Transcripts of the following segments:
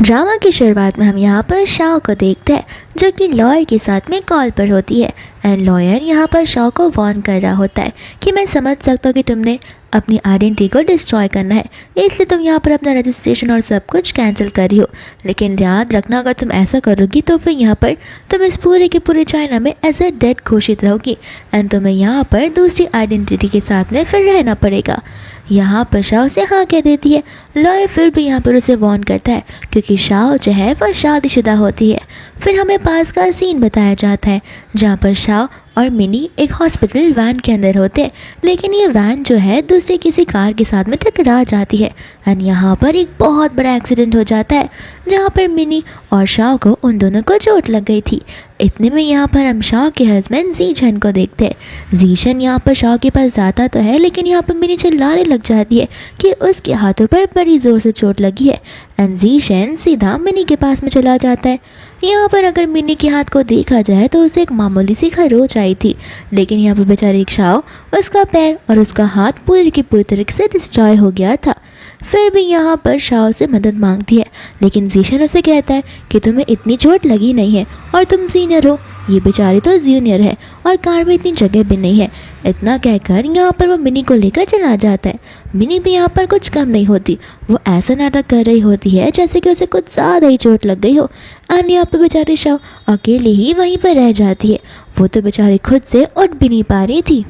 Drama की शुरुआत में हम यहाँ पर शाओ को देखते हैं जो कि लॉयर के साथ में कॉल पर होती है एंड लॉयर यहाँ पर शाओ को वार्न कर रहा होता है कि मैं समझ सकता हूँ कि तुमने अपनी आइडेंटिटी को डिस्ट्रॉय करना है, इसलिए तुम यहाँ पर अपना रजिस्ट्रेशन और सब कुछ कैंसिल कर रही हो। लेकिन याद रखना, अगर तुम ऐसा करोगी तो फिर यहाँ पर तुम इस पूरे के पूरे चाइना में एज ए डेड घोषित रहोगी एंड तुम्हें यहाँ पर दूसरी आइडेंटिटी के साथ में फिर रहना पड़ेगा। यहाँ पर शाओ से हाँ कह देती है। लॉयर फिर भी यहाँ पर उसे वार्न करता है क्योंकि शाओ जो है वह शादीशुदा होती है। फिर हमें पास का सीन बताया जाता है जहाँ पर शाओ और मिनी एक हॉस्पिटल वैन के अंदर होते हैं, लेकिन ये वैन जो है दूसरे किसी कार के साथ में टकरा जाती है एंड यहाँ पर एक बहुत बड़ा एक्सीडेंट हो जाता है जहाँ पर मिनी और शाओ को उन दोनों को चोट लग गई थी। इतने में यहाँ पर हम शाओ के हस्बैंड जीशन को देखते हैं। जीशन यहाँ पर शाओ के पास जाता तो है, लेकिन यहाँ पर मिनी चिल्लाने लग जाती है कि उसके हाथों पर बड़ी ज़ोर से चोट लगी है एंड जीशन सीधा मिनी के पास में चला जाता है। यहाँ पर अगर मिनी के हाथ को देखा जाए तो उसे एक मामूली सी खरोच आई थी, लेकिन यहाँ पर बेचारी शाओ उसका पैर और उसका हाथ पूरी की पूरी तरीके से डिस्ट्रॉय हो गया था। फिर भी यहाँ पर शाओ से मदद मांगती है, लेकिन जीशन उसे कहता है कि तुम्हें इतनी चोट लगी नहीं है और तुम सीनियर हो, ये बेचारी तो जूनियर है और कार में इतनी जगह भी नहीं है। इतना कहकर यहाँ पर वो मिनी को लेकर चला जाता है। मिनी भी यहाँ पर कुछ कम नहीं होती, वो ऐसा नाटक कर रही होती है जैसे कि उसे कुछ ज़्यादा ही चोट लग गई हो एंड यहाँ पर बेचारी शाओ अकेली ही वहीं पर रह जाती है। वो तो बेचारी खुद से उठ भी नहीं पा रही थी।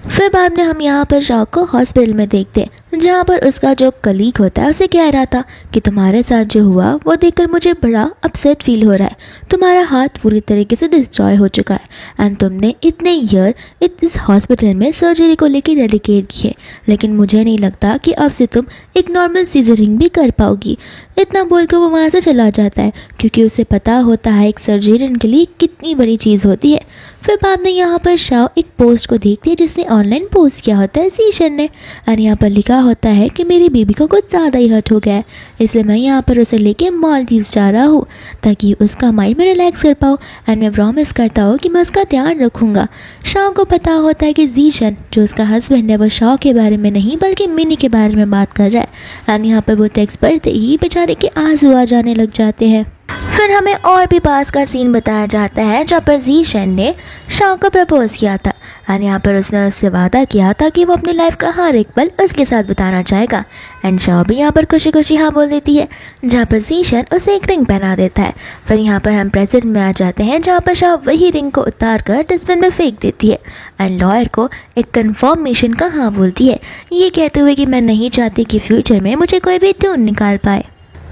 फिर बाद में हम यहाँ पर शाओ को हॉस्पिटल में देखते हैं जहाँ पर उसका जो कलीग होता है उसे कह रहा था कि तुम्हारे साथ जो हुआ वो देखकर मुझे बड़ा अपसेट फील हो रहा है। तुम्हारा हाथ पूरी तरीके से डिस्ट्रॉय हो चुका है एंड तुमने इतने ईयर इस हॉस्पिटल में सर्जरी को लेकर डेडिकेट किए, लेकिन मुझे नहीं लगता कि अब से तुम एक नॉर्मल सीजरिंग भी कर पाओगी। इतना बोलकर वो वहाँ से चला जाता है क्योंकि उसे पता होता है एक सर्जरियन के लिए कितनी बड़ी चीज़ होती है। फिर बाद में यहाँ पर शाओ एक पोस्ट को देखती है जिसने ऑनलाइन पोस्ट किया होता है जीशन ने और यहाँ पर लिखा होता है कि मेरी बेबी को कुछ ज़्यादा ही हर्ट हो गया है, इसलिए मैं यहाँ पर उसे लेके मालदीव्स जा रहा हूँ ताकि उसका माइंड में रिलैक्स कर पाऊँ एंड मैं प्रॉमिस करता हूँ कि मैं उसका ध्यान रखूँगा। शाओ को पता होता है कि जीशन जो उसका हस्बैंड है वो शाओ के बारे में नहीं बल्कि मिनी के बारे में बात कर रहा है एंड यहाँ पर वो टेक्स्ट पढ़ते ही बेचारे के आंसू आ जाने लग जाते हैं। फिर हमें और भी पास का सीन बताया जाता है जहाँ पर जीशन ने शाओ को प्रपोज किया था एंड यहाँ पर उसने उससे वादा किया था कि वो अपनी लाइफ का हर एक पल उसके साथ बिताना चाहेगा एंड शाओ भी यहाँ पर खुशी खुशी हाँ बोल देती है, जहाँ पर जीशन उसे एक रिंग पहना देता है। फिर यहाँ पर हम प्रेजेंट में आ जाते हैं जहाँ पर शाओ वही रिंग को उतार कर डस्टबिन में फेंक देती है एंड लॉयर को एक कन्फर्मेशन का हाँ बोलती है, ये कहते हुए कि मैं नहीं चाहती कि फ्यूचर में मुझे कोई भी ढूंढ निकाल पाए।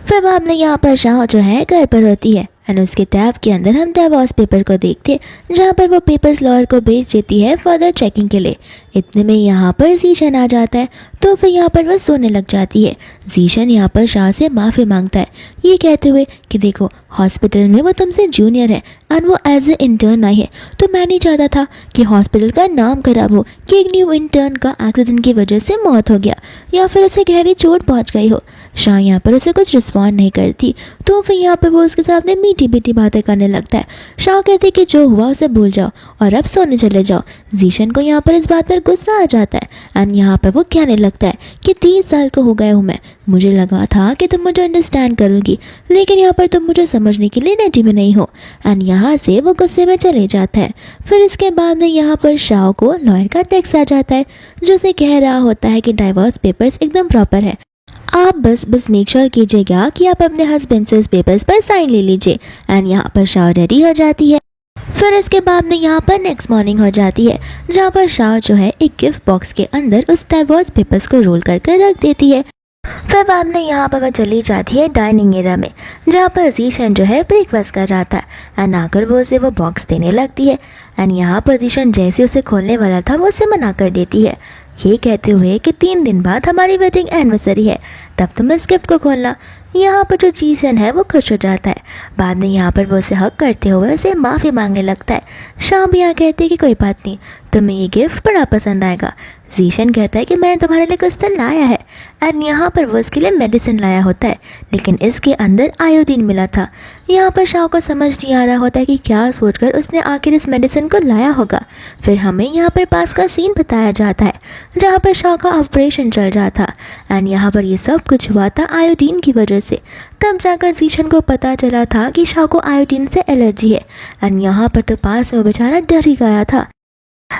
फिर बाद में यहाँ पर शाओ जो है घर पर होती है एंड उसके टैब के अंदर हम डिवोर्स पेपर को देखते हैं जहाँ पर वो पेपर्स लॉयर को भेज देती है फर्दर चेकिंग के लिए। इतने में यहाँ पर जीशन आ जाता है तो फिर यहाँ पर वह सोने लग जाती है। जीशन यहाँ पर शाह से माफ़ी मांगता है ये कहते हुए कि देखो हॉस्पिटल में वो तुमसे जूनियर है एंड वो एज ए इंटर्न आई है, तो मैं नहीं चाहता था कि हॉस्पिटल का नाम खराब हो कि एक न्यू इंटर्न का एक्सीडेंट की वजह से मौत हो गया या फिर उसे गहरी चोट पहुँच गई हो। शाह यहाँ पर उसे कुछ रिस्पॉन्ड नहीं करती तो फिर यहाँ पर वो उसके सामने मीठी मीठी बातें करने लगता है। शाह कहती कि जो हुआ उसे भूल जाओ और अब सोने चले जाओ। जीशन को यहाँ पर इस बात पर गुस्सा आ जाता है एंड यहाँ पर वो कहने लगता है कि 30 साल का हो गया हूँ मैं, मुझे लगा था कि तुम मुझे अंडरस्टैंड करोगी, लेकिन यहाँ पर तुम मुझे समझने के लिए रेडी में नहीं हो एंड यहाँ से वो गुस्से में चले जाता है। फिर इसके बाद में यहाँ पर शाओ को लॉयर का टेक्स्ट आ जाता है जो उसे कह रहा होता है कि डाइवोर्स पेपर्स एकदम प्रॉपर है, आप बस मेक श्योर कीजिएगा कि आप अपने हस्बैंड से उस पेपर्स पर साइन ले लीजिए एंड यहाँ पर शाओ रेडी हो जाती है। फिर इसके बाद में यहाँ पर नेक्स्ट मॉर्निंग हो जाती है जहाँ पर शाओ जो है एक गिफ्ट बॉक्स के अंदर उस डाइवोर्स पेपर्स को रोल करके रख देती है। फिर बाद में यहाँ पर वह चली जाती है डाइनिंग एरिया में जहाँ पर जीशन जो है ब्रेकफास्ट कर रहा था एंड आकर वो उसे वो बॉक्स देने लगती है एंड यहाँ पर जीशन जैसे उसे खोलने वाला था वो उसे मना कर देती है, ये कहते हुए कि 3 दिन बाद हमारी वेडिंग एनिवर्सरी है, तब तुम इस गिफ्ट को खोलना। यहाँ पर जो जीसन है वो खुश हो जाता है। बाद में यहाँ पर वो उसे हक करते हुए उसे माफ़ी मांगने लगता है। शाम यहाँ कहती है कि कोई बात नहीं, तुम्हें ये गिफ्ट बड़ा पसंद आएगा। जीशन कहता है कि मैंने तुम्हारे लिए कुछ तो लाया है। एंड यहाँ पर वो उसके लिए मेडिसिन लाया होता है, लेकिन इसके अंदर आयोडीन मिला था। यहाँ पर शाओ को समझ नहीं आ रहा होता है कि क्या सोचकर उसने आखिर इस मेडिसिन को लाया होगा। फिर हमें यहाँ पर पास का सीन बताया जाता है जहाँ पर शाओ का ऑपरेशन चल रहा था। एंड यहाँ पर ये सब कुछ हुआ था आयोडीन की वजह से। तब जाकर जीशन को पता चला था कि शाओ को आयोडीन से एलर्जी है। एंड यहाँ पर तो पास में वो बेचारा डर ही गया था,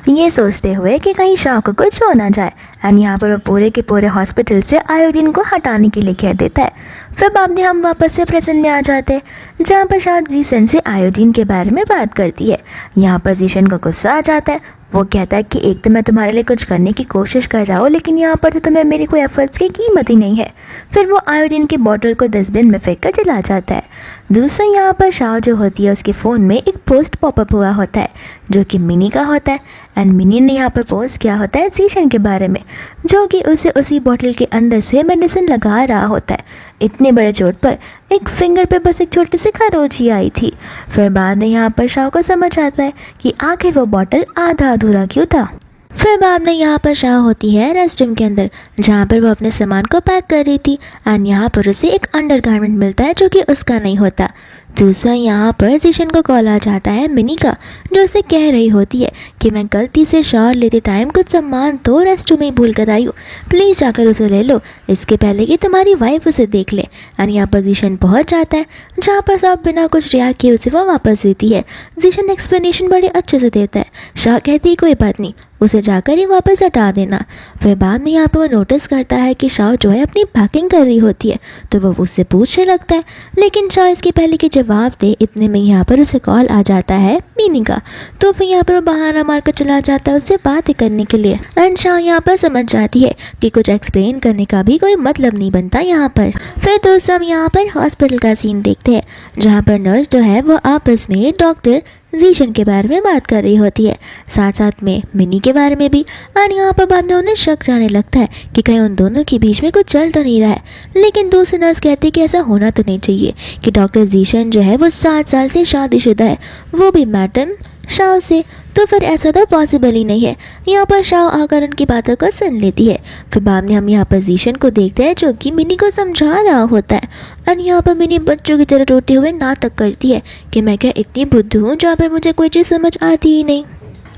ये सोचते हुए कि कहीं शाओ को कुछ हो ना जाए। एंड यहाँ पर वो पूरे के पूरे हॉस्पिटल से आयोडीन को हटाने के लिए कह देता है। फिर बाद में हम वापस से प्रेजेंट में आ जाते हैं जहाँ पर शाओ जीशन से आयोडीन के बारे में बात करती है। यहाँ पर जीशन को गुस्सा आ जाता है। वो कहता है कि एक तो मैं तुम्हारे लिए कुछ करने की कोशिश कर रहा हूँ, लेकिन यहाँ पर तो तुम्हें मेरी कोई एफर्ट्स की कीमत ही नहीं है। फिर वो आयोडीन की बोतल को डस्टबिन में फेंक कर चला जाता है। दूसरा यहाँ पर शाओ जो होती है उसके फ़ोन में एक पोस्ट पॉपअप हुआ होता है जो कि मिनी का होता है। एंड मिनी ने यहाँ पर पोस्ट किया होता है जीशन के बारे में, जो कि उसे उसी बोतल के अंदर से मेडिसिन लगा रहा होता है। इतने बड़े चोट पर एक फिंगर पे बस एक छोटी सी खरोच ही आई थी। फिर बाद में यहाँ पर शाओ को समझ आता है कि आखिर वो बोतल आधा अधूरा क्यों था। फिर बाद में यहाँ पर शाओ होती है रेस्टरूम के अंदर जहाँ पर वो अपने सामान को पैक कर रही थी। एंड यहाँ पर उसे एक अंडरगारमेंट मिलता है जो कि उसका नहीं होता। दूसरा यहाँ पर जीशन को कॉल आ जाता है मिनी का, जो उसे कह रही होती है कि मैं गलती से शावर लेते टाइम कुछ सामान तो रेस्टरूम में ही भूल कर आई हूँ, प्लीज़ जाकर उसे ले लो इसके पहले कि तुम्हारी वाइफ उसे देख ले। एंड यहाँ पर जीशन पहुँच जाता है जहाँ पर सब बिना कुछ रिएक्ट किए उसे वो वापस देती है। जीशन एक्सप्लेनेशन बड़े अच्छे से देता है। शाह कहती है कोई बात नहीं, उसे जाकर ही वापस हटा देना। फिर बाद में यहाँ पर वो नोटिस करता है कि शाह जो है अपनी पैकिंग कर रही होती है, तो वो उससे पूछने लगता है, लेकिन शाह इसके पहले कि जवाब दे इतने में यहाँ पर उसे कॉल आ जाता है मीनी का। तो फिर यहाँ पर वो बहाना मारकर चला जाता है उससे बातें करने के लिए। एंड शाह यहाँ पर समझ जाती है कि कुछ एक्सप्लेन करने का भी कोई मतलब नहीं बनता यहाँ पर। फिर दोस्तों हम यहाँ पर हॉस्पिटल का सीन देखते हैं जहाँ पर नर्स जो है वो आपस में डॉक्टर जीशन के बारे में बात कर रही होती है, साथ साथ में मिनी के बारे में भी। और यहाँ पर बाद में उन्हें शक जाने लगता है कि कहीं उन दोनों के बीच में कुछ चल तो नहीं रहा है। लेकिन दूसरी नर्स कहती है कि ऐसा होना तो नहीं चाहिए कि डॉक्टर जीशन जो है वो 7 साल से शादीशुदा है, वो भी मैडम शाओ से, तो फिर ऐसा तो पॉसिबल ही नहीं है। यहाँ पर शाओ आकर उनकी बातों को सुन लेती है। फिर बाद में हम यहाँ पर जीशन को देखते हैं जो कि मिनी को समझा रहा होता है। और यहाँ पर मिनी बच्चों की तरह रोते हुए नाटक करती है कि मैं क्या इतनी बुद्धू हूँ जहाँ पर मुझे कोई चीज़ समझ आती ही नहीं।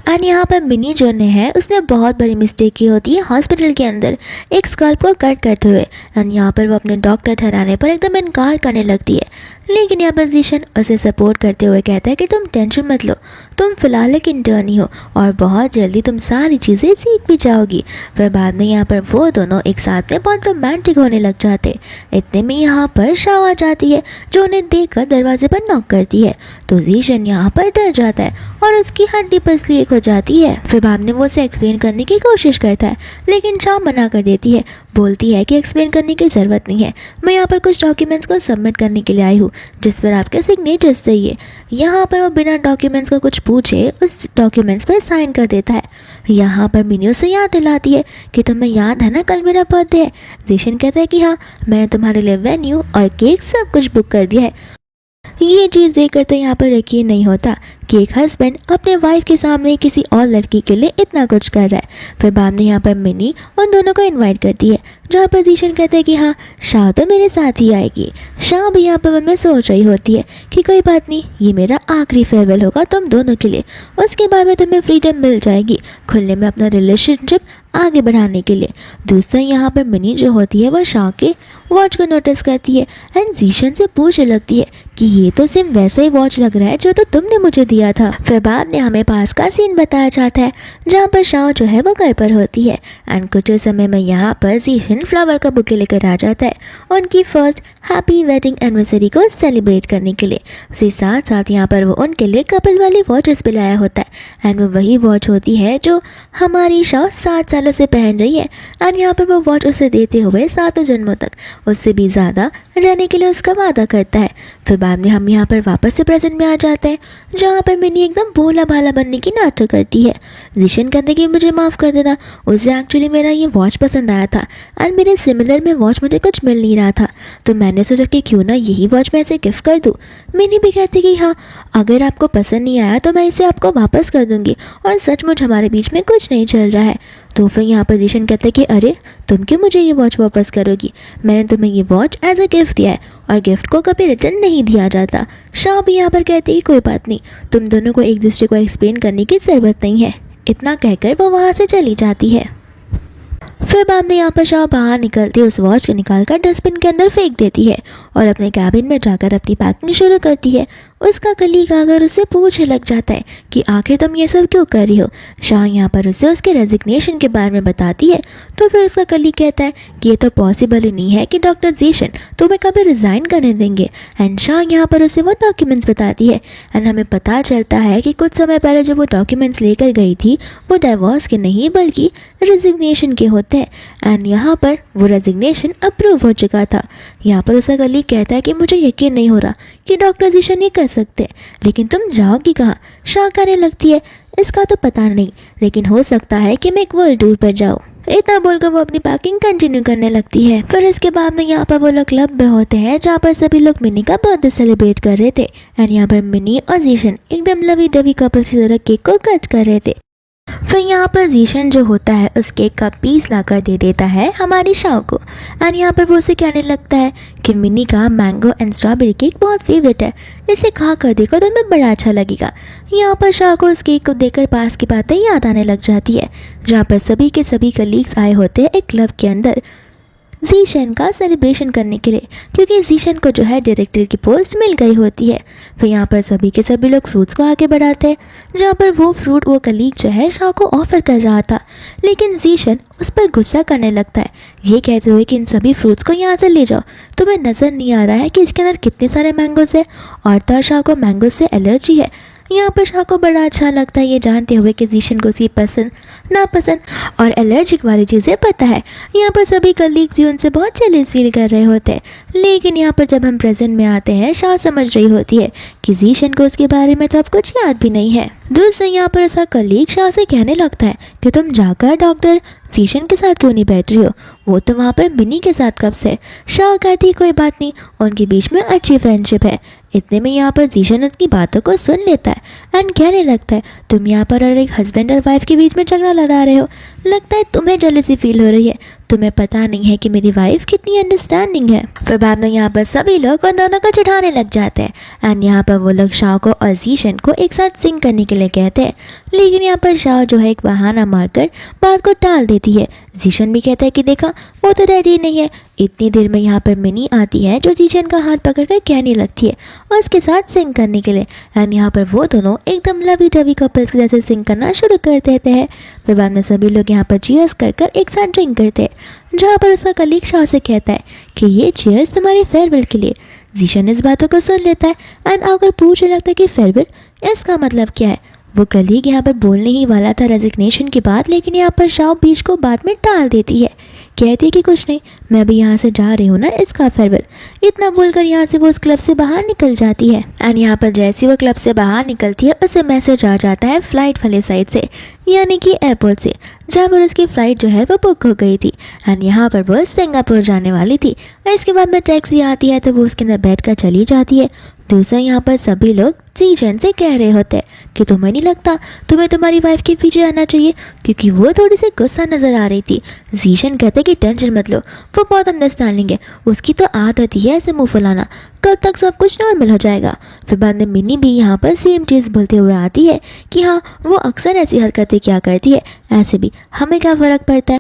और यहाँ पर मिनी जो ने है उसने बहुत बड़ी मिस्टेक की होती है हॉस्पिटल के अंदर एक स्कल्प को कट करते हुए। और यहाँ पर वो अपने डॉक्टर ठहराने पर एकदम इनकार करने लगती है। लेकिन यहाँ पर जीशन उसे सपोर्ट करते हुए कहता है कि तुम टेंशन मत लो, तुम फिलहाल एक इंटर्न ही हो और बहुत जल्दी तुम सारी चीज़ें सीख भी जाओगी। फिर बाद में यहाँ पर वो दोनों एक साथ में बहुत रोमांटिक होने लग जाते। इतने में यहाँ पर शाओ आ जाती है जो उन्हें देखकर दरवाजे पर नॉक करती है। तो जीशन यहाँ पर डर जाता है और उसकी हड्डी पसली एक हो जाती है। फिर बाद में वो उसे एक्सप्लेन करने की कोशिश करता है, लेकिन शाओ मना कर देती है, बोलती है कि एक्सप्लेन करने की ज़रूरत नहीं है, मैं यहाँ पर कुछ डॉक्यूमेंट्स को सबमिट करने के लिए आई हूँ जिस पर आपके सिग्नेचर्स चाहिए। यहाँ पर वो बिना डॉक्यूमेंट्स का कुछ पूछे उस डॉक्यूमेंट्स पर साइन कर देता है। यहाँ पर मिनी उसे याद दिलाती है कि तुम्हें याद है ना कल मेरा बर्थडे है। जीशन कहता है कि हाँ, मैंने तुम्हारे लिए वेन्यू और केक सब कुछ बुक कर दिया है। ये चीज़ देखकर तो यहाँ पर यकीन नहीं होता कि एक हस्बैंड अपने वाइफ के सामने किसी और लड़की के लिए इतना कुछ कर रहा है। फिर बाद में यहाँ पर मिनी उन दोनों को इनवाइट करती है जहाँ पर जीशन कहते हैं कि हाँ, शाह तो मेरे साथ ही आएगी। शाह भी यहाँ पर मन में सोच रही होती है कि कोई बात नहीं, ये मेरा आखिरी फेयरवेल होगा तुम दोनों के लिए, उसके बाद में तुम्हें फ्रीडम मिल जाएगी खुलने में अपना रिलेशनशिप आगे बढ़ाने के लिए। दूसरा यहाँ पर मिनी जो होती है वो शाह के वॉच को नोटिस करती है एंड जीशन से पूछने लगती है कि ये तो सेम वैसा ही वॉच लग रहा है जो तो तुमने मुझे दिया था। फिर बाद में हमें पास का सीन बताया जाता है जहाँ पर शाह जो है वो घर पर होती है एंड कुछ समय में यहाँ पर जीशन फ्लावर का बुके लेकर आ जाता है उनकी फर्स्ट हैप्पी वेडिंग एनिवर्सरी को सेलिब्रेट करने के लिए। उसके साथ साथ यहाँ पर वो उनके लिए कपल वाली वॉचेस भी लाया होता है एंड वो वही वॉच होती है जो हमारी शाह 7 सालों से पहन रही है। एंड यहाँ पर वो वॉच उसे देते हुए 7 जन्मों तक उससे भी ज़्यादा रहने के लिए उसका वादा करता है। फिर बाद में हम यहाँ पर वापस से प्रेजेंट में आ जाते हैं जहाँ पर मिनी एकदम भोला भाला बनने की नाटक करती है। जीशन कहते कि मुझे माफ़ कर देना, उसे एक्चुअली मेरा ये वॉच पसंद आया था एंड मेरे सिमिलर में वॉच मुझे कुछ मिल नहीं रहा था, तो मैंने मैंने सोचा कि क्यों ना यही वॉच मैं इसे गिफ्ट कर दूँ। मिनी भी कहती कि हाँ, अगर आपको पसंद नहीं आया तो मैं इसे आपको वापस कर दूँगी और सचमुच हमारे बीच में कुछ नहीं चल रहा है। तो फिर यहाँ पर जीशन कहते कि अरे तुम क्यों मुझे ये वॉच वापस करोगी, मैंने तुम्हें ये वॉच एज अ गिफ्ट दिया है और गिफ्ट को कभी रिटर्न नहीं दिया जाता। शाह भी यहाँ पर कहती कि कोई बात नहीं, तुम दोनों को एक दूसरे को एक्सप्लेन करने की ज़रूरत नहीं है। इतना कहकर वो वहाँ से चली जाती है। फिर बाद में यहाँ पर शाह बाहर निकलती है, उस वॉच को निकालकर डस्टबिन के अंदर फेंक देती है और अपने कैबिन में जाकर अपनी पैकिंग शुरू करती है। उसका कलीग आकर उससे पूछने लग जाता है कि आखिर तुम ये सब क्यों कर रही हो। शाह यहाँ पर उसे उसके रेजिग्नेशन के बारे में बताती है। तो फिर उसका कलीग कहता है कि ये तो पॉसिबल ही नहीं है कि डॉक्टर जीशन तुम्हें कभी रिज़ाइन करने देंगे। एंड शाह यहाँ पर उसे वो डॉक्यूमेंट्स बताती है। एंड हमें पता चलता है कि कुछ समय पहले जो वो डॉक्यूमेंट्स लेकर गई थी वो डाइवोर्स के नहीं बल्कि रेजिग्नेशन के होते हैं। एंड यहाँ पर वो रेजिग्नेशन अप्रूव हो चुका था। यहाँ पर उसका कलीग कहता है कि मुझे यकीन नहीं हो रहा कि डॉक्टर जीशन ये कर सकते, लेकिन तुम जाओगी कहाँ। शाह कहने लगती है इसका तो पता नहीं, लेकिन हो सकता है कि मैं एक वर्ल्ड टूर पर जाऊँ। इतना बोलकर वो अपनी पैकिंग कंटिन्यू करने लगती है। फिर इसके बाद में यहाँ पर वो लोग क्लब में होते हैं जहाँ पर सभी लोग मिनी का बर्थडे सेलिब्रेट कर रहे थे। एंड यहाँ पर मिनी और जीशन एकदम लवी डवी कपल्स की तरह केक को कट कर रहे थे। फिर यहाँ पर जीशन जो होता है उस केक का पीस लाकर दे देता है हमारी शाह को। एंड यहाँ पर वो उसे कहने लगता है कि मिनी का मैंगो एंड स्ट्रॉबेरी केक बहुत फेवरेट है, इसे खा कर देखो तो तुम्हें बड़ा अच्छा लगेगा। यहाँ पर शाह को उस केक को देखकर पास की बातें याद आने लग जाती है जहाँ पर सभी के सभी कलीग्स आए होते हैं एक क्लब के अंदर जीशन का सेलिब्रेशन करने के लिए, क्योंकि जीशन को जो है डायरेक्टर की पोस्ट मिल गई होती है। फिर यहाँ पर सभी के सभी लोग फ्रूट्स को आगे बढ़ाते हैं जहाँ पर वो फ्रूट वो कलीग जो है शाह को ऑफर कर रहा था, लेकिन जीशन उस पर गुस्सा करने लगता है ये कहते हुए कि इन सभी फ्रूट्स को यहाँ से ले जाओ, तुम्हें नज़र नहीं आ रहा है कि इसके अंदर कितने सारे मैंगोज है और तो शाह को मैंगो से एलर्जी है। यहाँ पर शाह को बड़ा अच्छा लगता है ये जानते हुए कि जीशन को उसकी पसंद नापसंद और एलर्जिक वाली चीज़ें पता है। यहाँ पर सभी कलीग भी उनसे बहुत जेलस फील कर रहे होते हैं, लेकिन यहाँ पर जब हम प्रेजेंट में आते हैं शाह समझ रही होती है कि जीशन को उसके बारे में तो अब कुछ याद भी नहीं है। दूसरे यहाँ पर उसका कलीग शाह से कहने लगता है कि तुम जाकर डॉक्टर जीशन के साथ क्यों नहीं बैठ रही हो, वो तो वहाँ पर मिनी के साथ कब से। शाह कहती कोई बात नहीं, उनके बीच में अच्छी फ्रेंडशिप है। इतने में यहाँ पर जीशन उसकी बातों को सुन लेता है एंड कहने लगता है तुम यहाँ पर और एक हस्बैंड और वाइफ के बीच में झगड़ा लड़ा रहे हो, लगता है तुम्हें जेलसी फील हो रही है, तुम्हें पता नहीं है कि मेरी वाइफ कितनी अंडरस्टैंडिंग है। फिर बाद में यहाँ पर सभी लोग उन दोनों को चिढ़ाने लग जाते हैं एंड यहाँ पर वो लोग शाह को और जीशन को एक साथ सिंग करने के लिए कहते हैं, लेकिन यहाँ पर शाह जो है एक बहाना मारकर बात को टाल देती है। जीशन भी कहता है कि देखा वो तो रेडी नहीं है। इतनी देर में यहाँ पर मिनी आती है जो जीशन का हाथ पकड़कर कहने लगती है और उसके साथ सिंग करने के लिए। एंड यहाँ पर वो दोनों एकदम लवी डवी कपल्स के जैसे सिंग करना शुरू कर देते हैं। फिर बाद में सभी लोग यहाँ पर चीयर्स कर कर एक साथ ड्रिंक करते हैं जहाँ पर उसका कलीग शाह से कहता है कि ये चीयर्स तुम्हारी फेयरवेल के लिए। जीशन इस बातों को सुन लेता है एंड आकर पूछने लगता है कि फेयरवेल इसका मतलब क्या है। वो कलीग यहाँ पर बोलने ही वाला था रेजिग्नेशन की बात, लेकिन यहाँ पर शाह बीच को बाद में टाल देती है, कहती है कि कुछ नहीं, मैं अभी यहाँ से जा रही हूँ ना, इसका फेयरवेल। इतना बोलकर यहाँ से वो उस क्लब से बाहर निकल जाती है। एंड यहाँ पर जैसे वो क्लब से बाहर निकलती है उसे मैसेज आ जाता है फ्लाइट वाले साइड से, यानी कि एयरपोर्ट से, जहाँ पर उसकी फ़्लाइट जो है वो बुक हो गई थी। एंड यहाँ पर वो सिंगापुर जाने वाली थी। इसके बाद में टैक्सी आती है तो वो उसके अंदर बैठ कर चली जाती है। दूसरा यहाँ पर सभी लोग जीशन से कह रहे होते हैं कि तुम्हें नहीं लगता तुम्हें तुम्हारी वाइफ के पीछे आना चाहिए, क्योंकि वो थोड़ी सी गुस्सा नज़र आ रही थी। जीशन कहते कि टेंशन मत लो, वो बहुत अंडरस्टैंडिंग है, उसकी तो आदत ही है ऐसे मुँह फुलाना, कल तक सब कुछ नॉर्मल हो जाएगा। फिर बाद में मिनी भी यहाँ पर सेम चीज़ बोलते हुए आती है कि हाँ वो अक्सर ऐसी हरकतें क्या करती है, ऐसे भी हमें क्या फ़र्क पड़ता है,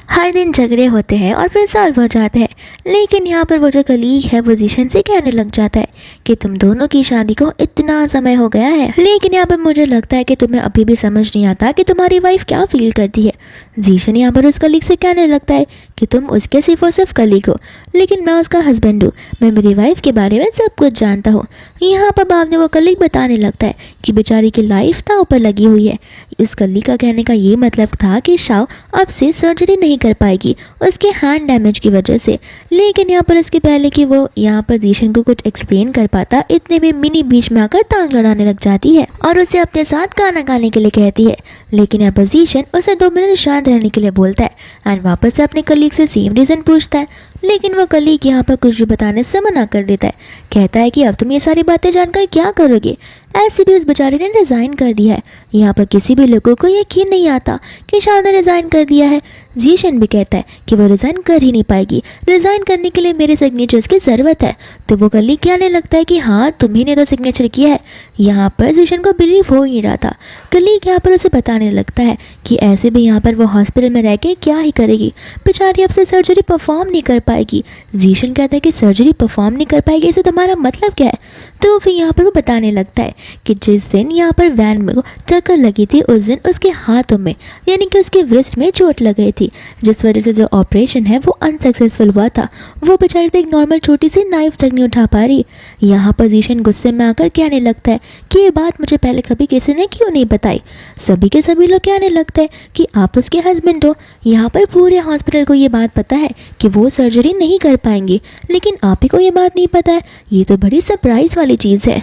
हर दिन झगड़े होते हैं और फिर सॉल्व हो जाते हैं। लेकिन यहाँ पर वो जो कलीग है वो जीशन से कहने लग जाता है कि तुम दोनों की शादी को इतना समय हो गया है, लेकिन यहाँ पर मुझे लगता है कि तुम्हें अभी भी समझ नहीं आता कि तुम्हारी वाइफ क्या फील करती है। जीशन यहाँ पर उस कलीग से कहने लगता है कि तुम उसके सिर्फ और सिर्फ कलीग हो, लेकिन मैं उसका हस्बैंड हूँ, मैं मेरी वाइफ के बारे में सब कुछ जानता हूँ। यहाँ पर बाद में वो कलीग बताने लगता है कि बेचारी की लाइफ दांव पर लगी हुई है। इस कलीग का कहने का ये मतलब था कि शाह अब से सर्जरी नहीं कर पाएगी उसके हैंड डैमेज की वजह से। लेकिन यहाँ पर इसके पहले कि वो यहाँ पर जीशन को कुछ एक्सप्लेन कर पाता, इतने में मिनी बीच में आकर टांग लड़ाने लग जाती है और उसे अपने साथ गाना गाने के लिए कहती है। लेकिन यहाँ पर जीशन उसे 2 मिनट शांत रहने के लिए बोलता है एंड वापस से अपने कलीग से सेम रीज़न पूछता है। लेकिन वो कलीग यहाँ पर कुछ भी बताने से मना कर देता है। कहता है कि अब तुम ये सारी बातें जानकर क्या करोगे, ऐसे भी उस बेचारे ने रिज़ाइन कर दिया है। यहाँ पर किसी भी लोगों को यकीन नहीं आता कि शायद ने रिज़ाइन कर दिया है। जीशन भी कहता है कि वो रिज़ाइन कर ही नहीं पाएगी, रिज़ाइन करने के लिए मेरे सिग्नेचर्स की ज़रूरत है। तो वो कलीग कहने लगता है कि हाँ तुम्ही ने तो सिग्नेचर किया है। यहाँ पर जीशन को बिलीव हो ही रहा था। कलीग यहाँ पर उसे बताने लगता है कि ऐसे भी यहाँ पर वो हॉस्पिटल में रह के क्या ही करेगी, बेचारी अब से सर्जरी परफॉर्म नहीं कर पाएगी। जीशन कहता है कि सर्जरी परफॉर्म नहीं कर पाएगी, इससे तुम्हारा मतलब क्या है। तो फिर यहाँ पर वो बताने लगता है कि जिस दिन यहाँ पर वैन में टक्कर लगी थी उस दिन उसके हाथों में यानी कि उसके व्रिस्ट में चोट लग गई थी, जिस वजह से जो ऑपरेशन है वो अनसक्सेसफुल हुआ था। वो बेचारी तो एक नॉर्मल छोटी सी नाइफ तक नहीं उठा पा रही। यहाँ पर जीशन गुस्से में आकर कहने लगता है कि ये बात मुझे पहले कभी किसी ने क्यों नहीं बताई। सभी के सभी लोग कहने लगते हैं कि आप उसके हस्बैंड हो। यहाँ पर पूरे हॉस्पिटल को ये बात पता है कि वो सर्जरी नहीं कर पाएंगी, लेकिन आप ही को ये बात नहीं पता है। ये तो बड़ी सरप्राइज वाली चीज़ है।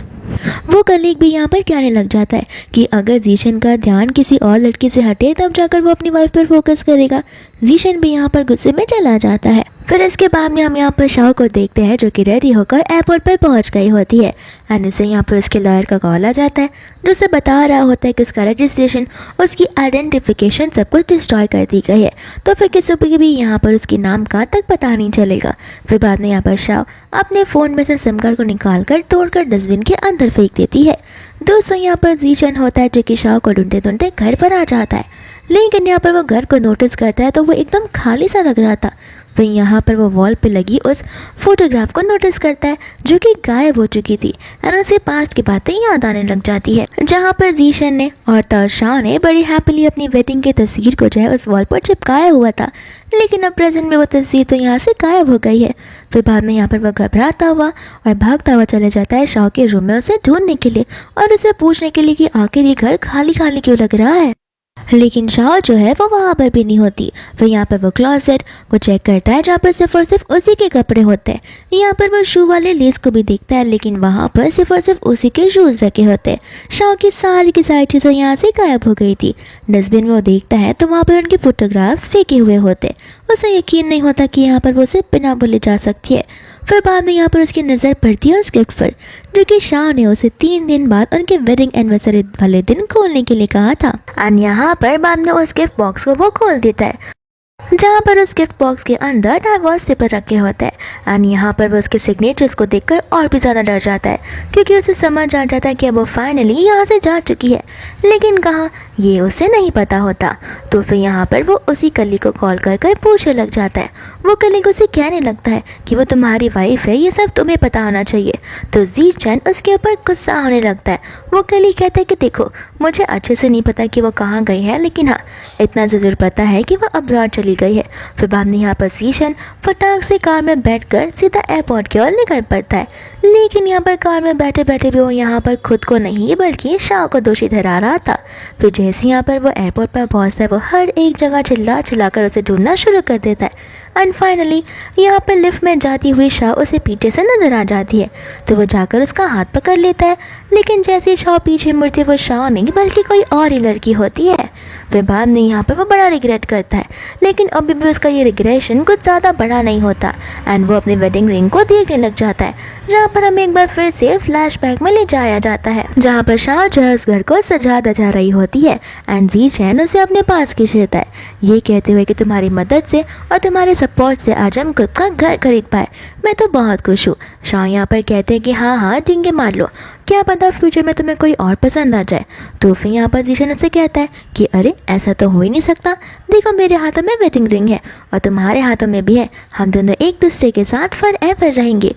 वो कलीग भी यहाँ पर कहने लग जाता है कि अगर जीशन का ध्यान किसी और लड़की से हटे तब जाकर वो अपनी वाइफ पर फोकस करेगा। जीशन भी यहाँ पर गुस्से में चला जाता है। फिर इसके बाद में हम यहाँ पर शाह को देखते हैं जो कि रेडी होकर एयरपोर्ट पर पहुँच गई होती है एंड उसे यहाँ पर उसके लॉयर का कॉल आ जाता है जो उसे बता रहा होता है कि उसका रजिस्ट्रेशन, उसकी आइडेंटिफिकेशन सब कुछ डिस्ट्रॉय कर दी गई है। तो फिर किसी को भी यहाँ पर उसके नाम का तक पता नहीं चलेगा। फिर बाद में यहाँ पर शाह अपने फ़ोन में से सिम कार्ड को निकाल कर तोड़कर डस्टबिन के अंदर फेंक देती है। दोस्तों यहाँ पर जीशन होता है जो कि शाह को ढूंढते ढूंढते घर पर आ जाता है, लेकिन यहाँ पर वो घर को नोटिस करता है तो वो एकदम खाली सा लग रहा था। वहीं यहाँ पर वो वॉल पे लगी उस फोटोग्राफ को नोटिस करता है जो कि गायब हो चुकी थी और उसे पास्ट की बातें याद आने लग जाती है, जहाँ पर जीशन ने और शाह ने बड़ी हैप्पीली अपनी वेडिंग की तस्वीर को जो है उस वॉल पर चिपकाया हुआ था। लेकिन अब प्रेजेंट में वो तस्वीर तो यहाँ से गायब हो गई है। फिर बाद में यहाँ पर वह घबराता हुआ और भागता हुआ चला जाता है शाह के रूम में उसे ढूंढने के लिए और उसे पूछने के लिए कि आखिर ये घर खाली खाली क्यों लग रहा है। लेकिन शाह जो है वो वहाँ पर भी नहीं होती। फिर यहाँ पर वो क्लॉसेट को चेक करता है जहाँ पर सिर्फ और सिर्फ उसी के कपड़े होते हैं। यहाँ पर वो शू वाले लेस को भी देखता है, लेकिन वहाँ पर सिर्फ और सिर्फ उसी के शूज़ रखे होते हैं। शाह की सारी चीज़ें यहाँ से गायब हो गई थी। डस्टबिन में वो देखता है तो वहाँ पर उनके फोटोग्राफ्स फेंके हुए होते। उसे यकीन नहीं होता कि यहाँ पर वो उसे बिना बोले जा सकती है। फिर बाद में यहाँ पर उसकी नज़र पड़ती है उस गिफ्ट पर जो कि शाह ने उसे 3 दिन बाद उनके वेडिंग एनिवर्सरी वाले दिन खोलने के लिए कहा था। और यहाँ पर बाद में उस गिफ्ट बॉक्स को वो खोल देता है जहाँ पर उस गिफ्ट बॉक्स के अंदर डाइवोर्स पेपर रखे होते हैं। एंड यहाँ पर वो उसके सिग्नेचर्स को देखकर और भी ज़्यादा डर जाता है क्योंकि उसे समझ आ जाता है कि अब वो फाइनली यहाँ से जा चुकी है, लेकिन कहाँ ये उसे नहीं पता होता। तो फिर यहाँ पर वो उसी कलीग को कॉल कर कर पूछने लग जाता है। वो कलीग उसे कहने लगता है कि वो तुम्हारी वाइफ है, ये सब तुम्हें पता होना चाहिए। तो जीशन उसके ऊपर गुस्सा होने लगता है। वो कलीग कहता है कि देखो मुझे अच्छे से नहीं पता कि वो कहाँ गई है, लेकिन हाँ इतना ज़रूर पता है कि वो अब्रॉड चली गई है। फिर बाद में यहाँ पर जीशन फटाक से कार में बैठकर सीधा एयरपोर्ट की ओर निकल पड़ता है, लेकिन यहाँ पर कार में बैठे बैठे भी वो यहाँ पर खुद को नहीं बल्कि शाह को दोषी ठहरा रहा था। फिर जैसे यहाँ पर वो एयरपोर्ट पर पहुँचता है वो हर एक जगह चिल्ला चिल्लाकर उसे ढूंढना शुरू कर देता है। एंड फाइनली यहाँ पर लिफ्ट में जाती हुई शाह उसे पीछे से नजर आ जाती है तो वो जाकर उसका हाथ पकड़ लेता है, लेकिन जैसे शाह पीछे मुड़ती वो शाह नहीं बल्कि कोई और ही लड़की होती है। फिर बाद में यहाँ पर वो बड़ा रिग्रेट करता है, लेकिन अभी भी उसका ये रिग्रेशन कुछ ज़्यादा बड़ा नहीं होता एंड वो अपनी वेडिंग रिंग को देखने लग जाता है, जहाँ पर हमें एक बार फिर से फ्लैशबैक में ले जाया जाता है जहाँ पर शाह जो है उस घर को सजा दजा रही होती है एंड जीशन उसे अपने पास खींचता है, ये कहते हुए कि तुम्हारी मदद से और तुम्हारे सपोर्ट से आज हम खुद का घर खरीद पाए, मैं तो बहुत खुश हूँ। शाह यहाँ पर कहते हैं कि हाँ हाँ टिंगे मार लो, क्या पता फ्यूचर में तुम्हें कोई और पसंद आ जाए। तो फिर यहाँ पर जीशन उससे कहता है कि अरे ऐसा तो हो ही नहीं सकता, देखो मेरे हाथों में वेडिंग रिंग है और तुम्हारे हाथों में भी है, हम दोनों एक दूसरे के साथ फॉरएवर रहेंगे।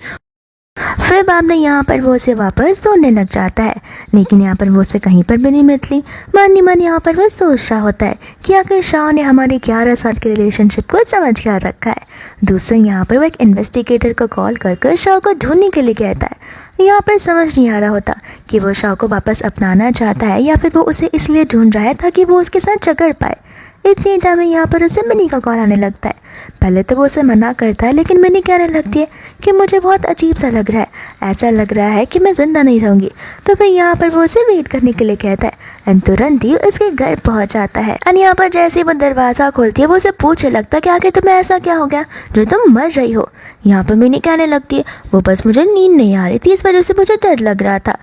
फिर बाद में यहाँ पर वो उसे वापस ढूंढने लग जाता है, लेकिन यहाँ पर वो उसे कहीं पर भी नहीं मिलती। मन यहाँ पर वो सोच रहा होता है कि आखिर शाह ने हमारे 11 साल के रिलेशनशिप को समझ क्या रखा है। दूसरे यहाँ पर वो एक इन्वेस्टिगेटर को कॉल कर शाह को ढूंढने के लिए कहता है। यहाँ पर समझ नहीं आ रहा होता कि वो शाह को वापस अपनाना चाहता है या फिर वो उसे इसलिए ढूंढ रहा है ताकि वो उसके साथ झगड़ पाए। इतनी टाइम में यहाँ पर उसे मिनी का कॉल आने लगता है। पहले तो वो उसे मना करता है, लेकिन मिनी कहने लगती है कि मुझे बहुत अजीब सा लग रहा है, ऐसा लग रहा है कि मैं ज़िंदा नहीं रहूँगी। तो फिर यहाँ पर वो उसे वेट करने के लिए कहता है एंड तुरंत ही उसके घर पहुँच जाता है। एंड यहाँ पर जैसे ही वो दरवाज़ा खोलती है वो उसे पूछने लगता है कि आखिर तुम्हें ऐसा क्या हो गया जो तुम मर रही हो। यहाँ पर मिनी कहने लगती है वो बस मुझे नींद नहीं आ रही थी, इस वजह से मुझे डर लग रहा था।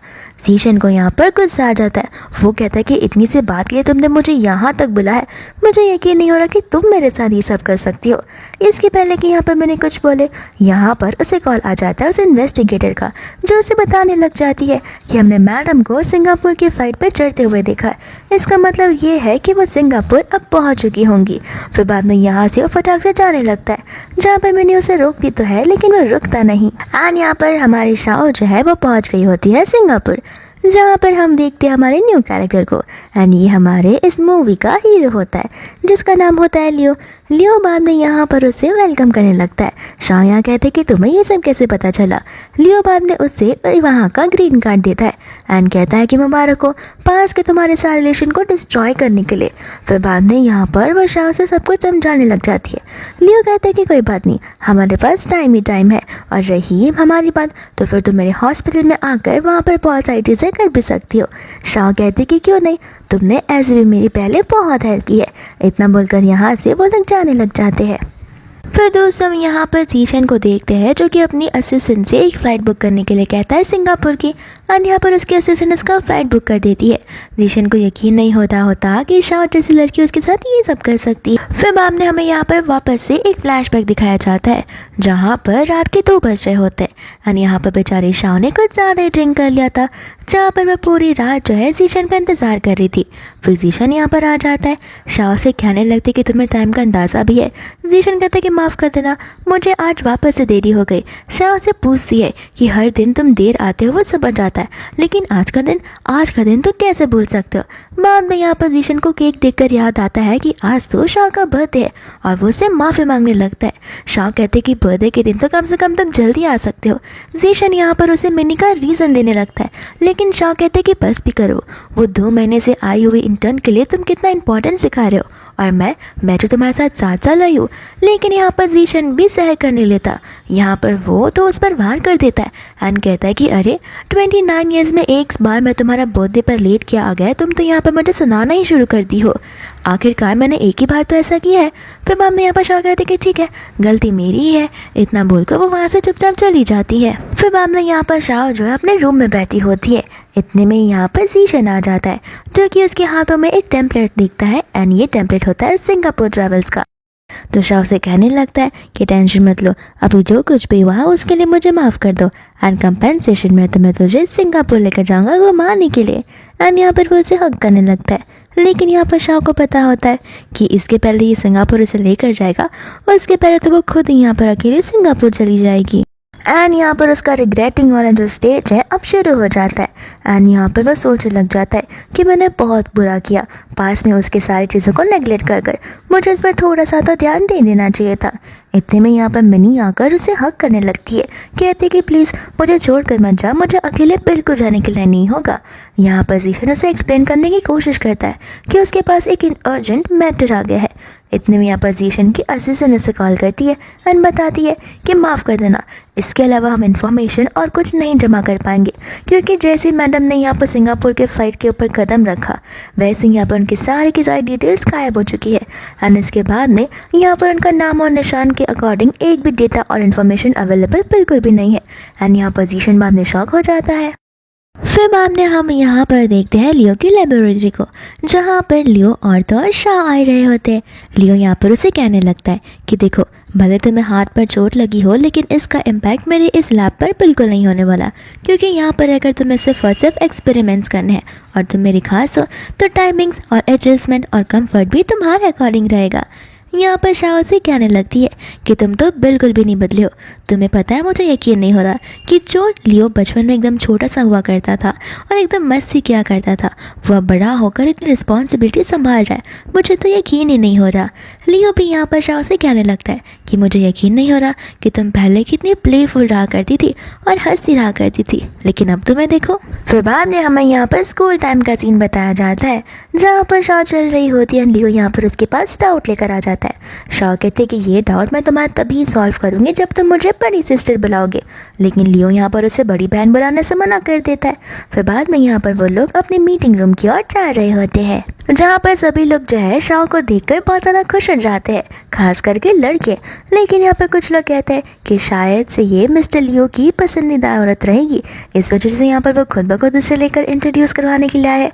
जीशन को यहाँ पर गुस्सा आ जाता है। वो कहता है कि इतनी सी बात के लिए तुमने मुझे यहाँ तक बुलाया, मुझे यकीन नहीं हो रहा कि तुम मेरे साथ ये सब कर सकती हो। इसके पहले कि यहाँ पर मैंने कुछ बोले, यहाँ पर उसे कॉल आ जाता है उस इन्वेस्टिगेटर का, जो उसे बताने लग जाती है कि हमने मैडम को सिंगापुर की फ़्लाइट पर चढ़ते हुए देखा। इसका मतलब ये है कि वो सिंगापुर अब पहुँच चुकी होंगी। फिर बाद में यहाँ से वो फटाक से जाने लगता है, जहाँ पर मैंने उसे रोकती तो है लेकिन वो रुकता नहीं। एंड यहाँ पर हमारी शाओ जो है वो पहुँच गई होती है सिंगापुर, जहाँ पर हम देखते हैं हमारे न्यू कैरेक्टर को। एंड ये हमारे इस मूवी का हीरो होता है जिसका नाम होता है लियो। लियो बाद में यहाँ पर उसे वेलकम करने लगता है। शाओ यहाँ कहते हैं कि तुम्हें ये सब कैसे पता चला। लियो बाद में उससे वहाँ का ग्रीन कार्ड देता है एंड कहता है कि मुबारक हो पास के तुम्हारे सारे रिलेशन को डिस्ट्रॉय करने के लिए। फिर बाद में यहाँ पर वो शाओ से सब कुछ समझाने लग जाती है। लियो कहता है कि कोई बात नहीं, हमारे पास टाइम ही टाइम है, और रही हमारी बात तो फिर तुम मेरे हॉस्पिटल में आकर वहाँ पर बहुत सारी चीज़ें कर भी सकती हो। शाओ कहती कि क्यों नहीं, तुमने ऐसे भी मेरी पहले बहुत हेल्प की है। इतना बोलकर यहाँ से वो लोग जाने लग जाते हैं। फिर दोस्तों यहाँ पर जीशन को देखते हैं जो कि अपनी असिस्टेंट से एक फ़्लाइट बुक करने के लिए कहता है सिंगापुर की। एंड यहाँ पर उसकी असिस्टेंट उसका फ़्लाइट बुक कर देती है। जीशन को यकीन नहीं होता कि शाओ जैसी लड़की उसके साथ ये सब कर सकती है। फिर बाद में हमें यहाँ पर वापस से एक फ्लैशबैक दिखाया जाता है जहाँ पर रात के 2 बज रहे होते हैं। एंड यहाँ पर बेचारी शाओ ने कुछ ज़्यादा ही ड्रिंक कर लिया था, जहाँ पर वह पूरी रात जो है जीशन का इंतज़ार कर रही थी। फिर जीशन यहाँ पर आ जाता है, शाओ से कहने लगती कि तुम्हें टाइम का अंदाज़ा भी है। जीशन कहता है कि माफ़ कर देना, मुझे आज वापस से देरी हो गई। शाओ से पूछती है कि हर दिन तुम देर आते हो वो समझ जाता है, लेकिन आज का दिन तो कैसे भूल सकते हो। बाद में यहाँ पर जीशन को केक देखकर याद आता है कि आज तो शाओ का बर्थडे है और वो उससे माफ़ी मांगने लगता है। शाओ कहते कि बर्थडे के दिन तो कम से कम तुम जल्दी आ सकते हो। जीशन यहाँ पर उसे मिनी का रीज़न देने लगता है, लेकिन शाओ कहते कि बस भी करो, वो 2 महीने से आई हुई इंटर्न के लिए तुम कितना इंपॉर्टेंस सिखा रहे हो, और मैं जो तुम्हारे साथ 7 साल रही हूँ। लेकिन यहाँ पर जीशन भी सह कर नहीं लेता। यहाँ पर वो तो उस पर वार कर देता है एंड कहता है कि अरे 29 ईयर्स में एक बार मैं तुम्हारा बर्थडे पर लेट किया आ गया, तुम तो यहाँ पर मुझे सुनाना ही शुरू कर दी हो। आखिरकार मैंने एक ही बार तो ऐसा किया है। फिर बाद में यहाँ पर शाओ कहते कि ठीक है, गलती मेरी ही है। इतना बोलकर वो वहाँ से चुपचाप चली जाती है। फिर बाद में यहाँ पर शाओ जो है अपने रूम में बैठी होती है। इतने में यहाँ पर जीशन आ जाता है, जो कि उसके हाथों में एक टेम्पलेट दिखता है एंड ये टेम्पलेट होता है सिंगापुर ट्रैवल्स का। तो शाओ से कहने लगता है कि टेंशन मत लो, अभी जो कुछ भी हुआ उसके लिए मुझे माफ़ कर दो, एंड कंपेंसेशन में तो मैं तुझे सिंगापुर लेकर जाऊंगा घुमाने के लिए। एंड यहाँ पर वो उसे हक करने लगता है, लेकिन यहाँ पर शाओ को पता होता है कि इसके पहले ये सिंगापुर उसे लेकर जाएगा, और इसके पहले तो वो खुद ही यहाँ पर अकेले सिंगापुर चली जाएगी। एंड यहाँ पर उसका रिग्रेटिंग वाला जो स्टेज है अब शुरू हो जाता है। एंड यहाँ पर वह सोचने लग जाता है कि मैंने बहुत बुरा किया, पास में उसके सारी चीज़ों को नेगलेक्ट कर मुझे इस पर थोड़ा सा तो ध्यान दे देना चाहिए था। इतने में यहाँ पर मिनी आकर उसे हक करने लगती है, कहती है कि प्लीज़ मुझे छोड़कर मत जा, मुझे अकेले बिल्कुल जाने के लिए नहीं होगा। यहाँ पर जीशन उसे एक्सप्लेन करने की कोशिश करता है कि उसके पास एक अर्जेंट मैटर आ गया है। इतने में यहाँ पर जीशन की असिस्टेंट उसे कॉल करती है एंड बताती है कि माफ़ कर देना, इसके अलावा हम इन्फॉर्मेशन और कुछ नहीं जमा कर पाएंगे, क्योंकि जैसे मैडम ने यहाँ पर सिंगापुर के फ़्लाइट के ऊपर कदम रखा वैसे यहाँ पर उनकी सारी की सारी डिटेल्स गायब हो चुकी है। एंड इसके बाद में यहाँ पर उनका नाम और निशान के अकॉर्डिंग एक भी डेटा और इन्फॉर्मेशन अवेलेबल बिल्कुल भी नहीं है। एंड यहाँ पर जीशन बाद में शॉक हो जाता है। फिर बाद में हम यहाँ पर देखते हैं लियो की लेबोरेटरी को, जहाँ पर लियो और शाओ आ रहे होते हैं। लियो यहाँ पर उसे कहने लगता है कि देखो, भले तुम्हें हाथ पर चोट लगी हो, लेकिन इसका इम्पैक्ट मेरे इस लैब पर बिल्कुल नहीं होने वाला, क्योंकि यहाँ पर अगर तुम्हें सिर्फ और सिर्फ एक्सपेरिमेंट्स करने हैं और तुम मेरी खास हो तो टाइमिंग्स और एडजस्टमेंट और कंफर्ट भी तुम्हारे अकॉर्डिंग रहेगा। यहाँ पर शाओ से कहने लगती है कि तुम तो बिल्कुल भी नहीं बदले हो। तुम्हें पता है, मुझे यकीन नहीं हो रहा कि जो लियो बचपन में एकदम छोटा सा हुआ करता था और एकदम मस्ती किया करता था, वह बड़ा होकर इतनी रिस्पॉन्सिबिलिटी संभाल रहा है। मुझे तो यकीन ही नहीं हो रहा। लियो भी यहाँ पर शाओ से कहने लगता है कि मुझे यकीन नहीं हो रहा कि तुम पहले कितनी प्लेफुल रहा करती थी और हंसती रहा करती थी, लेकिन अब तुम्हें देखो। फिर बाद में हमें यहाँ पर स्कूल टाइम का सीन बताया जाता है, जहाँ पर शाओ चल रही होती है। लियो यहाँ पर उसके पास डाउट लेकर आ जाता है। शाओ कहते हैं कि ये डाउट मैं तुम्हारा तभी सॉल्व करूँगी जब तुम मुझे बड़ी सिस्टर बुलाओगे, लेकिन लियो यहाँ पर उसे बड़ी बहन बुलाने से मना कर देता है। फिर बाद में यहाँ पर वो लोग अपने मीटिंग रूम की ओर जा रहे होते हैं, जहाँ पर सभी लोग जो है शाओ को देखकर बहुत ज़्यादा खुश हो जाते हैं, खास करके लड़के। लेकिन यहाँ पर कुछ लोग कहते हैं कि शायद से ये मिस्टर लियो की पसंदीदा औरत रहेगी, इस वजह से यहाँ पर वो खुद ब खुद उसे लेकर इंट्रोड्यूस करवाने के लिए आए।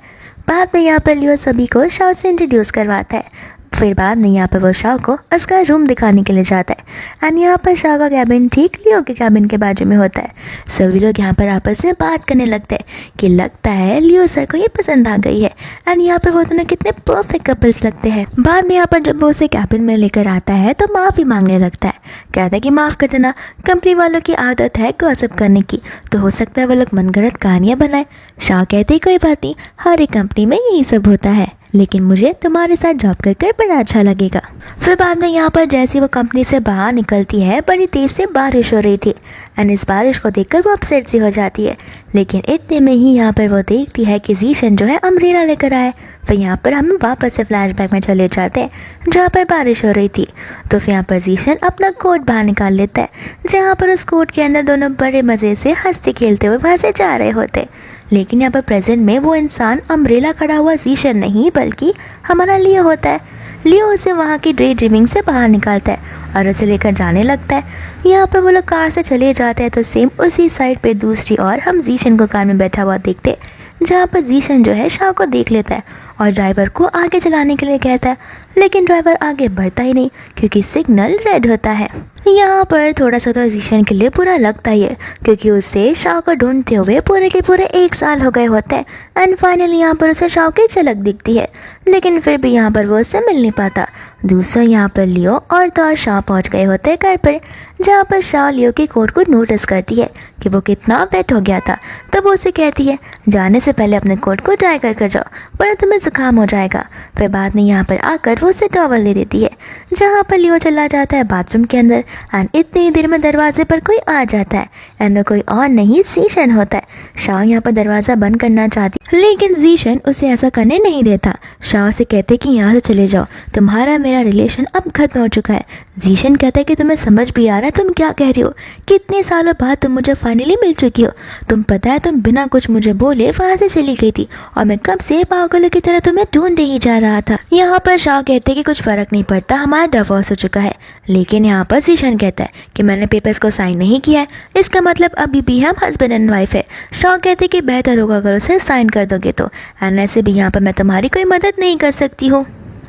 बाद में यहाँ पर लियो सभी को शाओ से इंट्रोड्यूस करवाता है। फिर बाद में यहाँ पर वो शाओ को उसका रूम दिखाने के लिए जाता है एंड यहाँ पर शाओ का कैबिन ठीक लियो के कैबिन के बाजू में होता है। सभी लोग यहाँ पर आपस में बात करने लगते हैं कि लगता है लियो सर को ये पसंद आ गई है एंड यहाँ पर वो दोनों कितने परफेक्ट कपल्स लगते हैं। बाद में यहाँ पर जब वो उसे कैबिन में लेकर आता है तो माफ़ी मांगने लगता है, कहता है कि माफ़ कर देना, कंपनी वालों की आदत है गॉसिप करने की, तो हो सकता है वो लोग मनगढ़ंत कहानियाँ बनाए। शाओ कहते ही कोई बात नहीं, हर एक कंपनी में यही सब होता है, लेकिन मुझे तुम्हारे साथ जॉब कर बड़ा अच्छा लगेगा। फिर बाद में यहाँ पर जैसे वो कंपनी से बाहर निकलती है, बड़ी तेज़ से बारिश हो रही थी एंड इस बारिश को देखकर वो अपसेट सी हो जाती है। लेकिन इतने में ही यहाँ पर वो देखती है कि जीशन जो है अम्ब्रेला लेकर आए। फिर यहाँ पर हम वापस से फ्लैशबैक में चले जाते हैं जहाँ पर बारिश हो रही थी। तो फिर यहाँ पर जीशन अपना कोट बाहर निकाल लेता है, जहाँ पर उस कोट के अंदर दोनों बड़े मज़े से हंसते खेलते हुए वहाँ से जा रहे होते। लेकिन यहाँ पर प्रेजेंट में वो इंसान अम्ब्रेला खड़ा हुआ जीशन नहीं बल्कि हमारा लियो होता है। लियो उसे वहाँ की डे ड्रीमिंग से बाहर निकालता है और उसे लेकर जाने लगता है। यहाँ पर वो लोग कार से चले जाते हैं तो सेम उसी साइड पे दूसरी ओर हम जीशन को कार में बैठा हुआ देखते हैं, जहाँ पर जीशन जो है शाओ को देख लेता है और ड्राइवर को आगे चलाने के लिए कहता है, लेकिन ड्राइवर आगे बढ़ता ही नहीं क्योंकि सिग्नल रेड होता है। यहाँ पर थोड़ा सा तो जीशन के लिए बुरा लगता ही है क्योंकि उसे शाओ को ढूंढते हुए पूरे के पूरे 1 साल हो गए होते हैं एंड फाइनली यहाँ पर उसे शाओ की झलक दिखती है, लेकिन फिर भी यहाँ पर वो उससे मिल नहीं पाता। दूसरा यहाँ पर लियो और तो और शाओ पहुँच गए होते हैं घर पर, जहाँ पर शाओ लियो के कोट को नोटिस करती है कि वो कितना वेट हो गया था। तब वो उसे कहती है जाने से पहले अपने कोट को ड्राई कर जाओ वरना तुम्हें जुकाम हो जाएगा। फिर बाद में यहाँ पर आकर वो उसे टॉवल दे देती है, जहाँ पर लियो चला जाता है बाथरूम के अंदर एंड इतनी देर में दरवाजे पर कोई आ जाता है एंड कोई और नहीं जीशन होता है। शाओ यहाँ पर दरवाज़ा बंद करना चाहती लेकिन जीशन उसे ऐसा करने नहीं देता। शाओ से कहते कि यहाँ से चले जाओ, तुम्हारा मेरा रिलेशन अब खत्म हो चुका है। जीशन कहता है कि तुम्हें समझ भी आ रहा है तुम क्या कह रही हो, कितने सालों बाद तुम मुझे फाइनली मिल चुकी हो। तुम पता है तुम बिना कुछ मुझे बोले वहाँ से चली गई थी और मैं कब से पागलों की तरह तुम्हें ढूंढ ही जा रहा था। यहाँ पर शाओ कहते कि कुछ फर्क नहीं पड़ता, हमारा डिवोर्स हो चुका है। लेकिन यहाँ पर जीशन कहता है कि मैंने पेपर्स को साइन नहीं किया है, इसका मतलब अभी भी हम हस्बैंड एंड वाइफ है। शाओ कहते कि बेहतर होगा अगर उसे साइन कर दोगे तो, एंड ऐसे भी यहाँ पर मैं तुम्हारी कोई मदद नहीं कर सकती हूँ।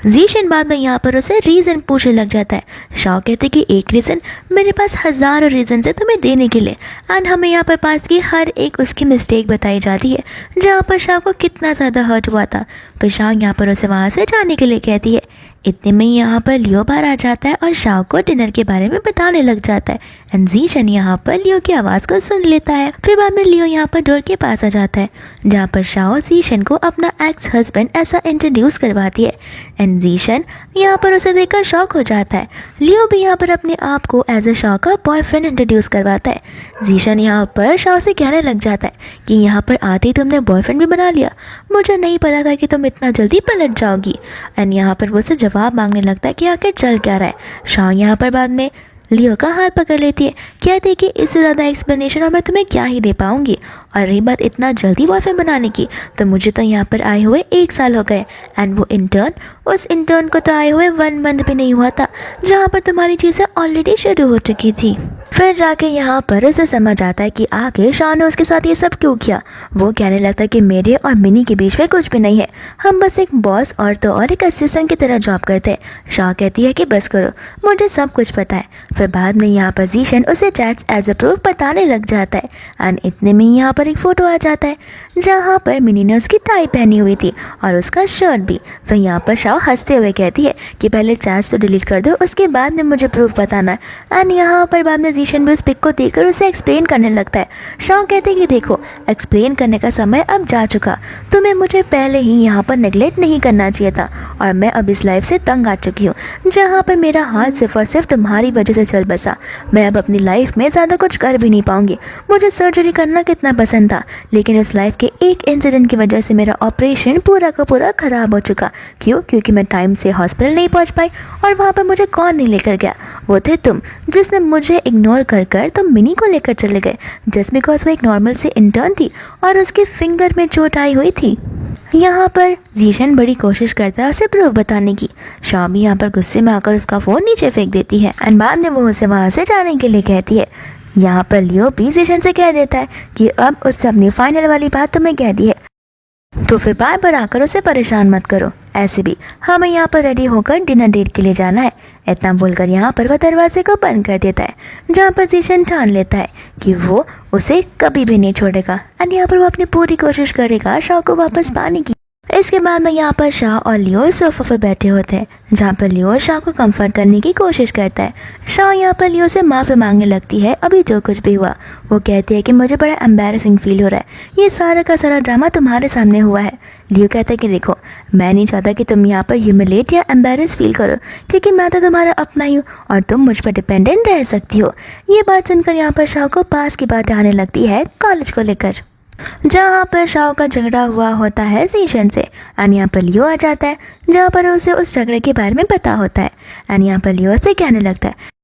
जीशन बाद में यहाँ पर उसे रीज़न पूछने लग जाता है। शाओ कहते कि एक रीज़न, मेरे पास हज़ारों रीज़न है तुम्हें देने के लिए एंड हमें यहाँ पर पास की हर एक उसकी मिस्टेक बताई जाती है, जहाँ पर शाओ को कितना ज़्यादा हर्ट हुआ था। फिर शाओ यहाँ पर उसे वहाँ से जाने के लिए कहती है। इतने में यहाँ पर लियो बाहर आ जाता है और शाओ को डिनर के बारे में बताने लग जाता है एंड जीशन यहाँ पर लियो की आवाज़ को सुन लेता है। फिर बाद में लियो यहाँ पर डोर के पास आ जाता है, जहाँ पर शाओ जीशन को अपना एक्स हस्बैंड ऐसा इंट्रोड्यूस करवाती है एंड जीशन यहाँ पर उसे देखकर शॉक हो जाता है। लियो भी यहाँ पर अपने आप को एज ए शाओ का बॉयफ्रेंड इंट्रोड्यूस करवाता है। जीशन यहाँ पर शाओ से कहने लग जाता है कि यहाँ पर आते ही तुमने बॉयफ्रेंड भी बना लिया, मुझे नहीं पता था कि तुम इतना जल्दी पलट जाओगी। एंड यहाँ पर वो उसे जवाब मांगने लगता है कि आखिर चल क्या रहा है। शाओ यहाँ पर बाद में लियो का हाथ पकड़ लेती है, कहती है कि इससे ज़्यादा एक्सप्लेनेशन और मैं तुम्हें क्या ही दे पाऊँगी। और रही बात इतना जल्दी बॉयफ्रेंड बनाने की, तो मुझे तो यहाँ पर आए हुए 1 साल हो गए एंड वो इंटर्न, उस इंटर्न को तो आए हुए 1 मंथ भी नहीं हुआ था, जहाँ पर तुम्हारी चीज़ें ऑलरेडी शुरू हो चुकी थी। फिर जाके यहाँ पर उसे समझ आता है कि आगे शाओ ने उसके साथ ये सब क्यों किया। वो कहने लगता है कि मेरे और मिनी के बीच में कुछ भी नहीं है, हम बस एक बॉस और तो और एक असिस्टेंट की तरह जॉब करते हैं। शाओ कहती है कि बस करो, मुझे सब कुछ पता है। फिर बाद में यहाँ पर जीशन उसे चैट्स एज अ प्रूफ बताने लग जाता है एंड इतने में यहाँ पर और एक फ़ोटो आ जाता है जहाँ पर मिनी ने उसकी टाई पहनी हुई थी और उसका शर्ट भी। फिर यहाँ पर शाओ हंसते हुए कहती है कि पहले चैट्स तो डिलीट कर दो, उसके बाद में मुझे प्रूफ बताना है। एंड यहाँ पर बाद में जीशन भी उस पिक को देखकर उसे एक्सप्लेन करने लगता है। शाओ कहते हैं कि देखो, एक्सप्लेन करने का समय अब जा चुका, तुम्हें मुझे पहले ही यहाँ पर नेगलेक्ट नहीं करना चाहिए था और मैं अब इस लाइफ से तंग आ चुकी हूँ जहाँ पर मेरा हाथ सिर्फ और सिर्फ तुम्हारी वजह से चल बसा। मैं अब अपनी लाइफ में ज़्यादा कुछ कर भी नहीं पाऊंगी। मुझे सर्जरी करना कितना पसंद था, लेकिन उस लाइफ के एक इंसिडेंट की वजह से मेरा ऑपरेशन पूरा का पूरा ख़राब हो चुका। क्यों? क्योंकि मैं टाइम से हॉस्पिटल नहीं पहुँच पाई और वहाँ पर मुझे कौन नहीं लेकर गया? वो थे तुम, जिसने मुझे इग्नोर कर कर तुम मिनी को लेकर चले गए जस्ट बिकॉज वो एक नॉर्मल से इंटर्न थी और उसके फिंगर में चोट आई हुई थी। यहाँ पर जीशन बड़ी कोशिश करता है उसे प्रूफ बताने की। शामी यहाँ पर गुस्से में आकर उसका फ़ोन नीचे फेंक देती है एंड बाद में वो उसे वहाँ से जाने के लिए कहती है। यहाँ पर लियो भी जीशन से कह देता है कि अब उससे अपनी फाइनल वाली बात तुम्हें कह दी है, तो फिर बार बार आकर उसे परेशान मत करो। ऐसे भी हमें यहाँ पर रेडी होकर डिनर डेट के लिए जाना है। इतना बोलकर यहाँ पर वह दरवाजे को बंद कर देता है, जहाँ पर जीशन ठान लेता है कि वो उसे कभी भी नहीं छोड़ेगा एंड यहाँ पर वो अपनी पूरी कोशिश करेगा शाओ को वापस पाने की। इसके बाद में यहाँ पर शाओ और लियो सोफा पर बैठे होते हैं, जहाँ पर लियो शाओ को कंफर्ट करने की कोशिश करता है। शाओ यहाँ पर लियो से माफ़ी मांगने लगती है अभी जो कुछ भी हुआ। वो कहती है कि मुझे बड़ा एम्बैरेसिंग फील हो रहा है, ये सारा का सारा ड्रामा तुम्हारे सामने हुआ है। लियो कहता है कि देखो, मैं नहीं चाहता कि तुम यहाँ पर ह्यूमिलेट या एम्बैरेस फील करो, क्योंकि मैं तो तुम्हारा अपना ही हूँ और तुम मुझ पर डिपेंडेंट रह सकती हो। ये बात सुनकर यहाँ पर शाओ को पास की बात आने लगती है कॉलेज को लेकर, जहाँ पर शाओ का झगड़ा हुआ होता है जीशन से। एंड यहाँ पर लियो आ जाता है, जहाँ पर उसे उस झगड़े के बारे में पता होता है। एंड यहाँ पर लियो से कहने लगता है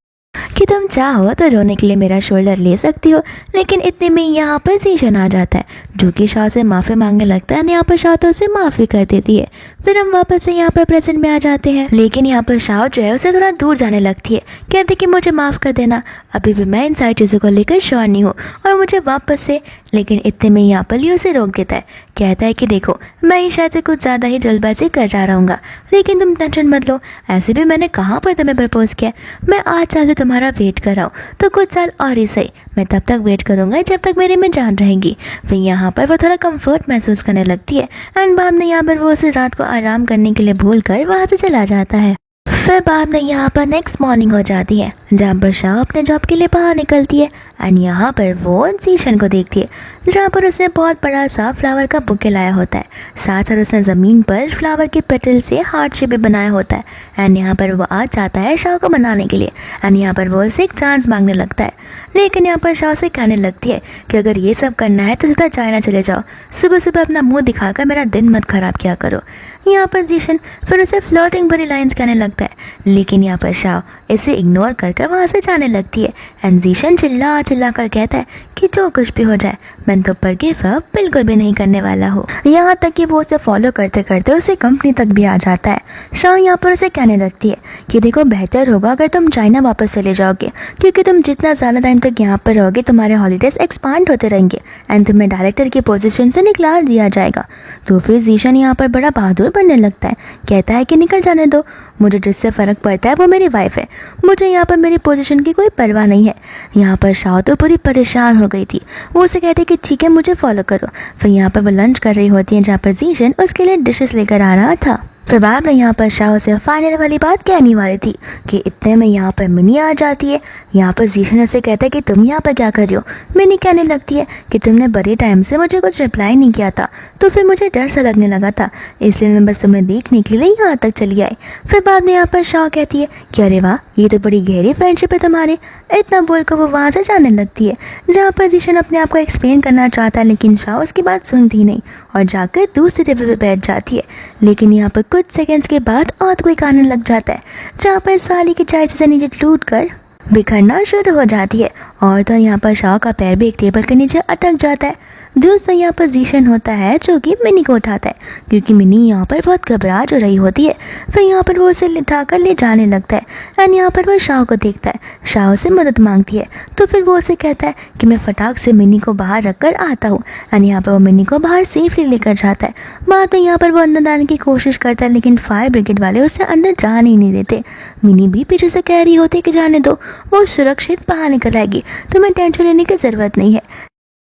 कि तुम चाहो तो रोने के लिए मेरा शोल्डर ले सकती हो, लेकिन इतने में यहाँ पर जीशन आ जाता है जो कि शाओ से माफ़ी मांगने लगता है। यहाँ पर शाओ तो उसे माफ़ी कर देती है। फिर हम वापस से यहाँ पर प्रेजेंट में आ जाते हैं, लेकिन यहाँ पर शाओ जो है उसे थोड़ा दूर जाने लगती है। कहती कि मुझे माफ़ कर देना, अभी भी मैं इन सारी चीज़ों को लेकर श्योर नहीं हूँ और मुझे वापस से। लेकिन इतने में यहाँ पर लियो उसे रोक देता है। कहता है कि देखो, मैं ही शायद से कुछ ज़्यादा ही जल्दबाजी कर जा रहूँगा, लेकिन तुम टेंशन मत लो। ऐसे भी मैंने कहाँ पर तुम्हें प्रपोज किया, मैं 8 साल से तुम्हारा वेट कर रहा हूँ, तो कुछ साल और ही सही, मैं तब तक वेट करूँगा जब तक मेरे में जान रहेगी। फिर यहाँ पर वो थोड़ा कंफर्ट महसूस करने लगती है एंड बाद में यहाँ पर वो उसे रात को आराम करने के लिए भूल कर वहाँ से चला जाता है। फिर बाद में यहाँ पर नेक्स्ट मॉर्निंग हो जाती है, जहाँ पर शाओ अपने जॉब के लिए बाहर निकलती है एंड यहाँ पर वो जीशन को देखती है, जहाँ पर उसने बहुत बड़ा सा फ्लावर का बुके लाया होता है। साथ साथ उसने ज़मीन पर फ्लावर के पेटल से हार्ट शेप भी बनाया होता है। एंड यहाँ पर वो आ जाता है शाओ को बनाने के लिए एंड यहाँ पर वो उसे एक चांस मांगने लगता है, लेकिन यहाँ पर शाओ से कहने लगती है कि अगर ये सब करना है तो सीधा चाइना चले जाओ, सुबह सुबह अपना मुँह दिखाकर मेरा दिन मत ख़राब किया करो। यहाँ पर जीशन फिर उसे फ्लर्टिंग भरी लाइन्स कहने लगता है, लेकिन यहाँ पर शाओ इसे इग्नोर करके वहाँ से जाने लगती है एंड जीशन चिल्ला चिल्ला कर कहता है कि जो कुछ भी हो जाए मैं तो पर गिव अप बिल्कुल भी नहीं करने वाला हूँ। यहाँ तक कि वो उसे फॉलो करते करते उसे कंपनी तक भी आ जाता है। शाओ यहाँ पर उसे कहने लगती है कि देखो, बेहतर होगा अगर तुम चाइना वापस चले जाओगे, क्योंकि तुम जितना ज़्यादा टाइम तक यहाँ पर रहोगे तुम्हारे हॉलीडेज एक्सपांड होते रहेंगे एंड तुम्हें डायरेक्टर की पोजीशन से निकाल दिया जाएगा। तो फिर जीशन यहाँ पर बड़ा बहादुर बनने लगता है, कहता है कि निकल जाने दो, मुझे जिससे फ़र्क पड़ता है वो मेरी वाइफ है, मुझे यहाँ पर मेरी पोजीशन की कोई परवाह नहीं है। यहाँ पर शाओ तो पूरी परेशान हो गई थी। वो उसे कहती कि ठीक है, मुझे फॉलो करो। फिर यहाँ पर वो लंच कर रही होती है, जहाँ पर जीशन उसके लिए डिशेस लेकर आ रहा था। फिर बाद में यहाँ पर शाओ से फाइनल वाली बात कहने वाली थी कि इतने में यहाँ पर मिनी आ जाती है। यहाँ पर जीशन उसे कहता है कि तुम यहाँ पर क्या कर रही हो। मिनी कहने लगती है कि तुमने बड़े टाइम से मुझे कुछ रिप्लाई नहीं किया था, तो फिर मुझे डर सा लगने लगा था, इसलिए मैं बस तुम्हें देखने के लिए यहाँ तक चली आई। फिर बाद में यहाँ पर शाओ कहती है कि अरे वाह, ये तो बड़ी गहरी फ्रेंडशिप है तुम्हारी। इतना बोलकर वो वहाँ से जाने लगती है, जहाँ पर जीशन अपने आप को एक्सप्लेन करना चाहता है, लेकिन शाओ उसकी बात सुनती नहीं और जाकर दूसरी टेबल पर बैठ जाती है। लेकिन यहाँ पर कुछ सेकंड्स के बाद और कोई आने लग जाता है, जहाँ पर सारी की चाय से नीचे टूट कर बिखरना शुरू हो जाती है और तो यहाँ पर शाओ का पैर भी एक टेबल के नीचे अटक जाता है। दूसरा यहाँ पर जीशन होता है जो कि मिनी को उठाता है, क्योंकि मिनी यहाँ पर बहुत घबरा जो रही होती है। फिर यहाँ पर वो उसे उठाकर ले जाने लगता है एंड यहाँ पर वो शाओ को देखता है, शाओ से मदद मांगती है। तो फिर वो उसे कहता है कि मैं फटाक से मिनी को बाहर रख कर आता हूँ एंड यहाँ पर वो मिनी को बाहर सेफली लेकर जाता है। बाद में यहाँ पर वो अंदर जाने की कोशिश करता है, लेकिन फायर ब्रिगेड वाले उसे अंदर जाने ही नहीं देते। मिनी भी पीछे से कह रही होती है कि जाने दो, वो सुरक्षित बाहर निकल आएगी, तुम्हें टेंशन लेने की ज़रूरत नहीं है।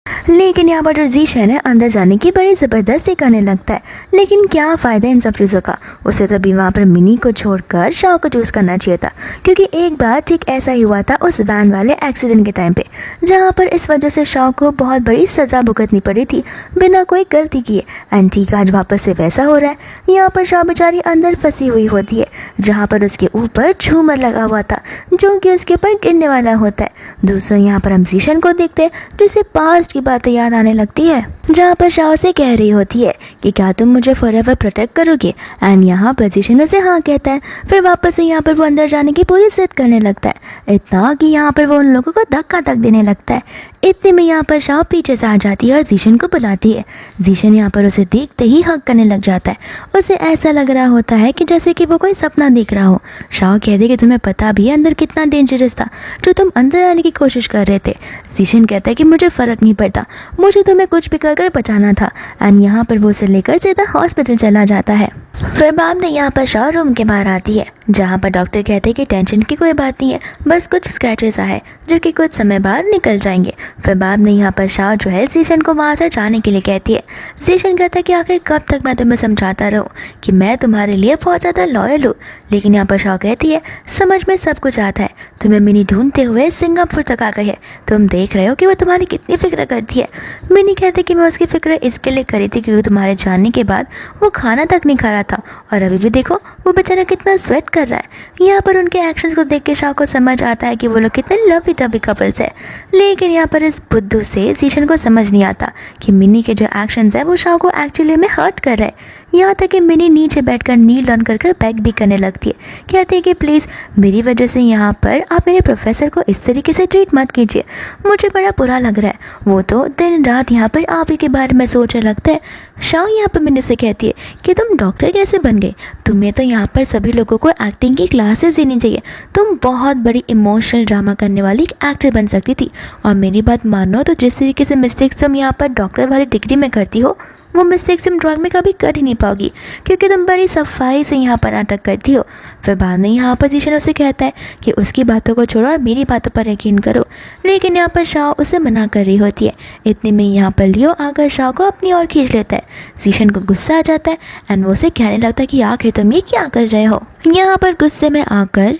लेकिन यहाँ पर जो जीशन है अंदर जाने की बड़ी ज़बरदस्ती करने लगता है। लेकिन क्या फ़ायदा इन सब चीज़ों का, उसे तभी वहाँ पर मिनी को छोड़कर शाओ को चूज़ करना चाहिए था, क्योंकि एक बार ठीक ऐसा ही हुआ था उस वैन वाले एक्सीडेंट के टाइम पे, जहाँ पर इस वजह से शाओ को बहुत बड़ी सज़ा भुगतनी पड़ी थी बिना कोई गलती किए। एंड ठीक आज वापस से वैसा हो रहा है। यहाँ पर शाओ बेचारी अंदर फंसी हुई होती है, जहाँ पर उसके ऊपर झूमर लगा हुआ था जो कि उसके ऊपर गिरने वाला होता है। दूसरों यहाँ पर हम जीशन को देखते हैं जिसे पास्ट की बातें याद आने लगती है, जहाँ पर शाओ से कह रही होती है कि क्या तुम मुझे फॉरएवर प्रोटेक्ट करोगे। एंड यहाँ पर जीशन उसे हाँ कहता है। फिर वापस से यहाँ पर वो अंदर जाने की पूरी जिद करने लगता है, इतना कि यहाँ पर वो उन लोगों को धक्का तक देने लगता है। इतने में यहाँ पर शाओ पीछे से आ जाती है और जीशन को बुलाती है। जीशन यहाँ पर उसे देखते ही हक करने लग जाता है। उसे ऐसा लग रहा होता है कि जैसे कि वो कोई सपना देख रहा हो। शाओ कहते कि तुम्हें पता भी है अंदर कितना डेंजरस था जो तुम अंदर आने की कोशिश कर रहे थे। जीशन कहता है कि मुझे फ़र्क नहीं पड़ता, मुझे तुम्हें कुछ भी कर बचाना था। एंड यहाँ पर वो उसे लेकर सीधा हॉस्पिटल चला जाता है। फिर बाद में यहाँ पर शाओ रूम के बाहर आती है, जहाँ पर डॉक्टर कहते हैं कि टेंशन की कोई बात नहीं है, बस कुछ स्क्रैचेस आए जो कि कुछ समय बाद निकल जाएंगे। फिर बाद में यहाँ पर शाओ जो है जीशन को वहाँ से जाने के लिए कहती है। जीशन कहता है कि आखिर कब तक मैं तुम्हें समझाता रहूँ कि मैं तुम्हारे लिए बहुत ज़्यादा लॉयल हूँ। लेकिन यहाँ पर शाओ कहती है समझ में सब कुछ आता है, तुम्हें मिनी ढूंढते हुए सिंगापुर तक आ गई है, तुम देख रहे हो कि वो तुम्हारी कितनी फिक्र करती है। मिनी कहते कि मैं उसकी फिक्र इसके लिए करी थी क्योंकि तुम्हारे जाने के बाद वो खाना तक नहीं खा रहा था, और अभी भी देखो वो बेचारा कितना स्वेट कर रहा है। यहाँ पर उनके एक्शंस को देख के शाओ को समझ आता है कि वो लोग कितने लवली टवी कपल्स है। लेकिन यहाँ पर इस बुद्धू से जीशन को समझ नहीं आता कि मिनी के जो एक्शंस है वो शाओ को एक्चुअली में हर्ट कर रहा है। यहाँ तक कि मिनी नीचे बैठकर नील डाउन करके बैक भी करने लगती है। कहती है कि प्लीज़ मेरी वजह से यहाँ पर आप मेरे प्रोफेसर को इस तरीके से ट्रीट मत कीजिए, मुझे बड़ा बुरा लग रहा है। वो तो दिन रात यहाँ पर आप ही के बारे में सोचने लगता है। शाओ यहाँ पर मिनी से कहती है कि तुम डॉक्टर कैसे बन गए, तुम्हें तो यहाँ पर सभी लोगों को एक्टिंग की क्लासेस देनी चाहिए, तुम बहुत बड़ी इमोशनल ड्रामा करने वाली एक्टर बन सकती थी। और मेरी बात मानो तो जिस तरीके से मिस्टेक्स तुम यहाँ पर डॉक्टर वाली डिग्री में करती हो वो मिस्टेक्स तुम ड्राइंग में कभी कर ही नहीं पाओगी, क्योंकि तुम बड़ी सफाई से यहाँ पर नाटक करती हो। फिर बाद में यहाँ पर जीशन उसे कहता है कि उसकी बातों को छोड़ो और मेरी बातों पर यकीन करो। लेकिन यहाँ पर शाओ उसे मना कर रही होती है। इतने में यहाँ पर लियो आकर शाओ को अपनी ओर खींच लेता है। जीशन को गुस्सा आ जाता है एंड वो उसे कहने लगता है कि आखिर तुम ये क्या कर रहे हो। यहाँ पर गुस्से में आकर